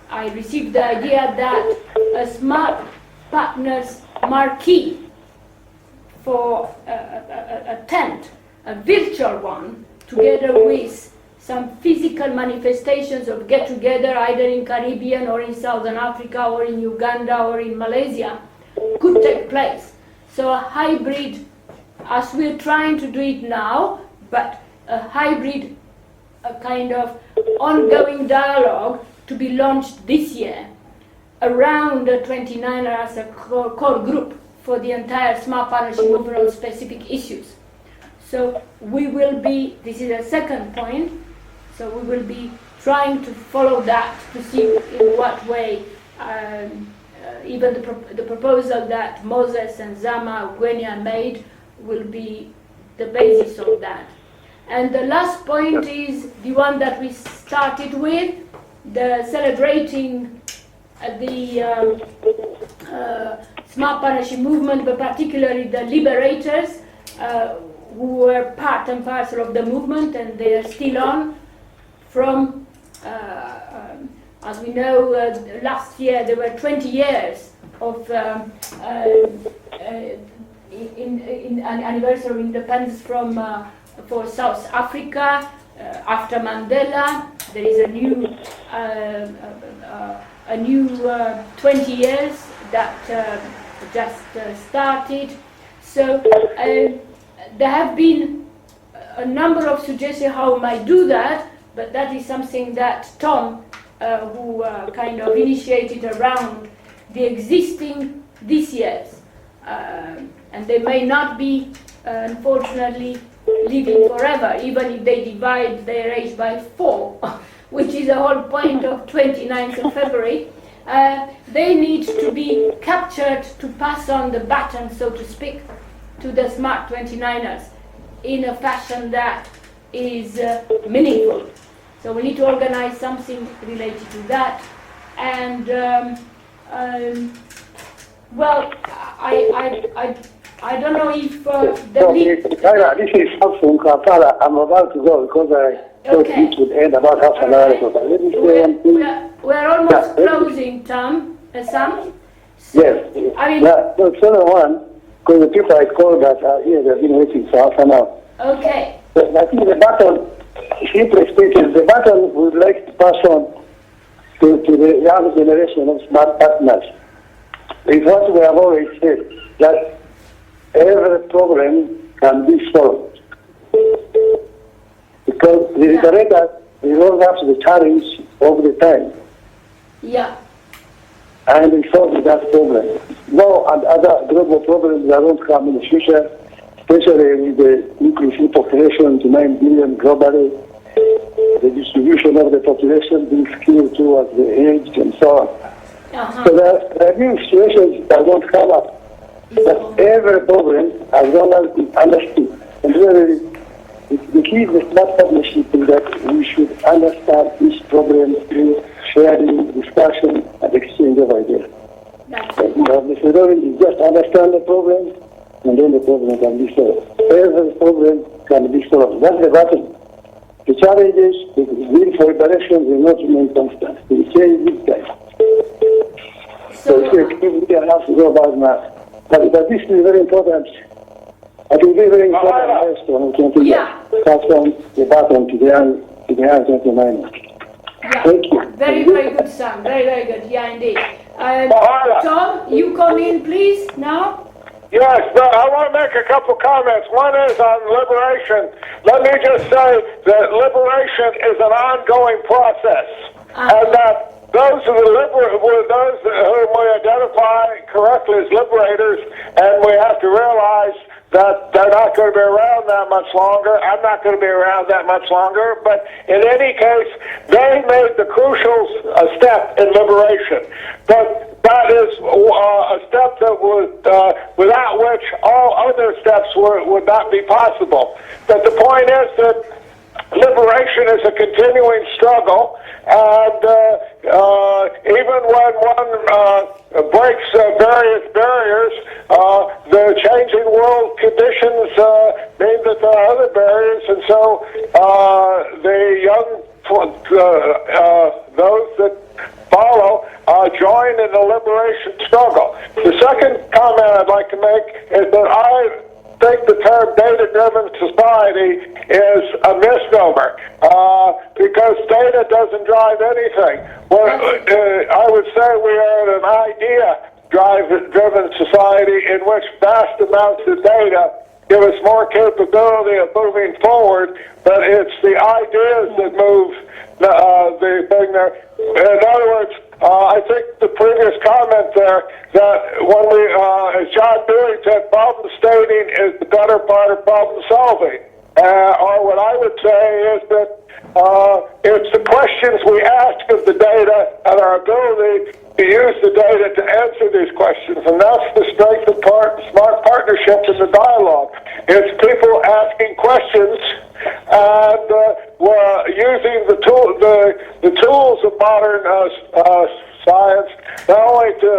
I received the idea that a Smart Partners marquee for a tent, a virtual one, together with some physical manifestations of get-together either in Caribbean or in Southern Africa or in Uganda or in Malaysia could take place. So a hybrid, as we're trying to do it now, but a hybrid, a kind of ongoing dialogue to be launched this year around the 29er as a core group for the entire Smart Partnership movement on specific issues. So we will be, this is a second point, so we will be trying to follow that to see in what way even the proposal that Moses and Zama Gwenya made will be the basis of that. And the last point is the one that we started with, the celebrating the Smart Partnership movement, but particularly the liberators who were part and parcel of the movement, and they are still on. From, as we know, last year there were 20 years of in anniversary of independence from for South Africa. After Mandela, there is a new 20 years that just started. So there have been a number of suggestions how we might do that, but that is something that Tom, who kind of initiated around the existing this year's, and they may not be, unfortunately, living forever, even if they divide their age by 4, which is the whole point of 29th of February. They need to be captured to pass on the baton, so to speak, to the Smart 29ers in a fashion that is meaningful. So we need to organize something related to that. And well, I don't know if this is something I'm about to go because I thought it would end about half an hour ago. But let me say one thing. We're almost closing, Tom. Sam? Yes. I mean, no, it's only one, because the people I called that are here, they've been waiting for half an hour. Okay. But I think the baton, simply speaking, the baton would like to pass on to the young generation of smart partners. It's what we have always said, that every problem can be solved. Because the liberators, they don't have the challenge all the time. Yeah. And they solve that problem. No, and other global problems that won't come in the future, especially with the increasing population to 9 billion globally, the distribution of the population being skewed towards the age and so on. So there are new situations that won't come up. But every problem, as long as it's understood, and really, the key is the smart partnership is that we should understand each problem through sharing, discussion, and exchange of ideas. The methodology is just understand the problem, and then the problem can be solved. Every problem can be solved. That's the button. The challenges, the will for liberation will not remain constant. They will change with time. So we have to go about now. But this is very important. I think it's very important milestone. We can pass on the baton to the young 29ers. Yeah. Thank you. Very, very good, Sam. Very, very good. Yeah, indeed. Tom, you come in, please, now. Yes, no, I want to make a couple comments. One is on liberation. Let me just say that liberation is an ongoing process, and that those who those whom we identify correctly as liberators, and we have to realize that they're not going to be around that much longer. I'm not going to be around that much longer. But in any case, they made the crucial step in liberation. But that is a step that would, without which all other steps would not be possible. But the point is that liberation is a continuing struggle, and even when one breaks various barriers, the changing world conditions mean that there are other barriers, and so the young, those that follow, join in the liberation struggle. The second comment I'd like to make is that I think the term data-driven society is a misnomer because data doesn't drive anything. Well, I would say we are in an idea-driven society in which vast amounts of data give us more capability of moving forward, but it's the ideas that move the thing there. In other words, I think the previous comment there that when we, as John Dewey said, problem stating is the better part of problem solving. Or what I would say is that it's the questions we ask of the data and our ability to use the data to answer these questions, and that's the strength of smart partnerships in the dialogue. It's people asking questions and using the tools of modern science, not only to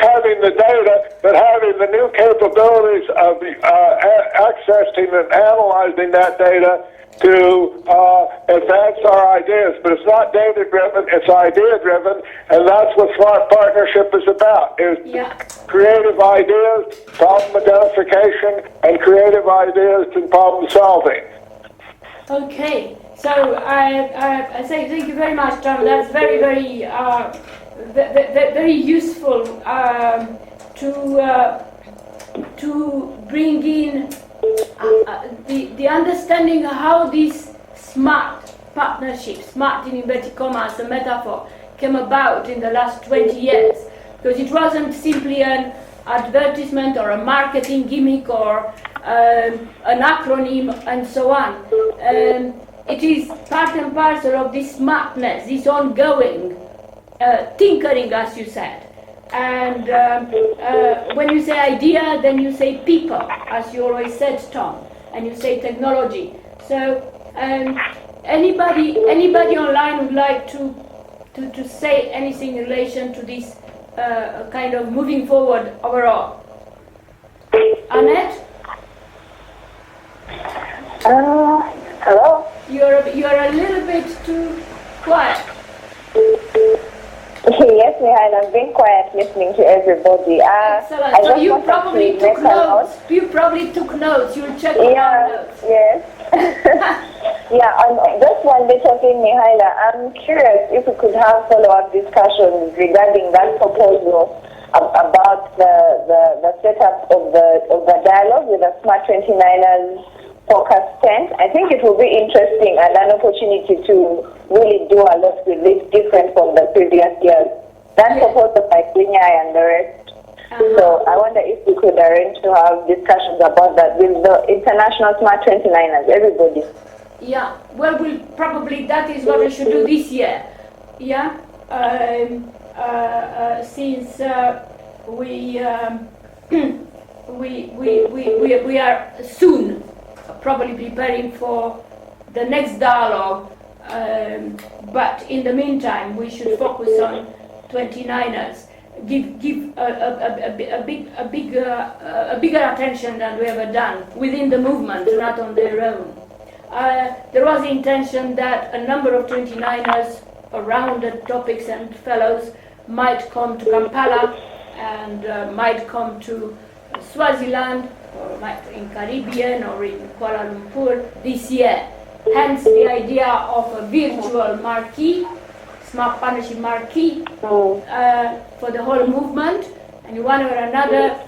having the data, but having the new capabilities of accessing and analyzing that data to advance our ideas. But it's not data-driven, it's idea-driven, and that's what smart partnership is about, is creative ideas, problem identification, and creative ideas in problem solving. Okay, so I say thank you very much, Tom. That's very, very, very useful to bring in the understanding of how this smart partnership, smart in inverted commas, a metaphor, came about in the last 20 years. Because it wasn't simply an advertisement or a marketing gimmick or an acronym and so on. It is part and parcel of this smartness, this ongoing tinkering, as you said. And when you say idea, then you say people, as you always said, Tom, and you say technology. So anybody online would like to say anything in relation to this kind of moving forward overall? Annette? Hello? You're a little bit too quiet. Yes, Mihail, I've been quiet listening to everybody. Excellent. So you probably took notes. You probably took notes. You'll check your notes. Yes. Yeah, just one little thing, Mihaela. I'm curious if we could have follow-up discussions regarding that proposal about the setup of the dialogue with the Smart 29ers focus tent. I think it will be interesting and an opportunity to really do a lot with this, different from the previous years. That's proposed by Kenya and the rest. So I wonder if we could arrange to have discussions about that with the international Smart 29ers, everybody. Yeah, well, probably that is what we should do this year. Yeah, since we are soon probably preparing for the next dialogue, but in the meantime we should focus on 29ers. Give a bigger attention than we ever done within the movement, not on their own. There was the intention that a number of 29ers around the topics and fellows might come to Kampala and might come to Swaziland, or might in Caribbean or in Kuala Lumpur this year. Hence the idea of a virtual marquee, smart partnership marquee for the whole movement. And in one way or another,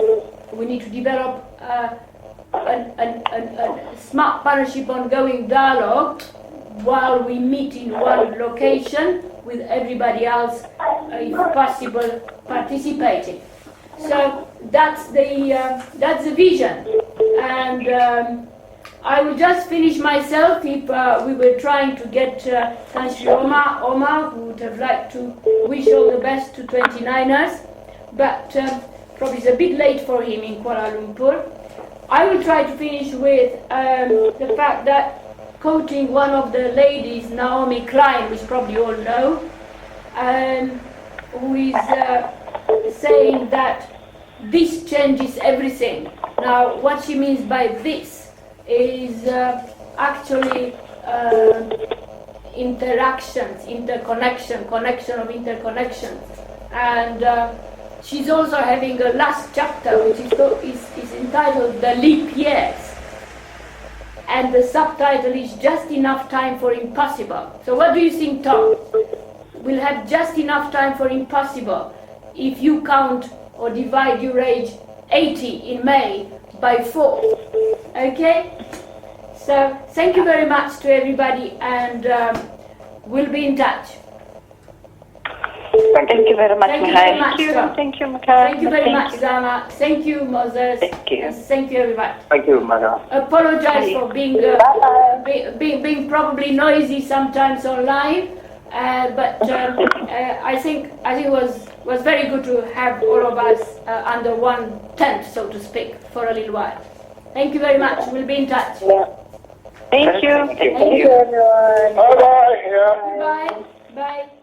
we need to develop a smart partnership ongoing dialogue while we meet in one location with everybody else, if possible, participating. So that's the vision. And I will just finish myself. If we were trying to get Kanshi Omar, who would have liked to wish all the best to 29ers, but probably it's a bit late for him in Kuala Lumpur. I will try to finish with the fact that quoting one of the ladies, Naomi Klein, which probably you all know, who is saying that this changes everything. Now, what she means by this is actually interactions, interconnection, connection of interconnections. And she's also having a last chapter, which is entitled The Leap Years. And the subtitle is Just Enough Time for Impossible. So what do you think, Tom? We'll have just enough time for impossible if you count or divide your age 80 in May by 4. Okay? So thank you very much to everybody, and we'll be in touch. Thank you very much, Thank you very much, Mihaela. Tom. Thank you, Mihaela. Thank you very much, Zama. Thank you, Moses. Thank you. And thank you, everybody. Thank you, Mihaela. Apologize for being being probably noisy sometimes online, but I think it was very good to have all of us under one tent, so to speak, for a little while. Thank you very much. We'll be in touch. Yeah. Thank you. Thank you, everyone. Bye-bye. Yeah. Bye. Bye.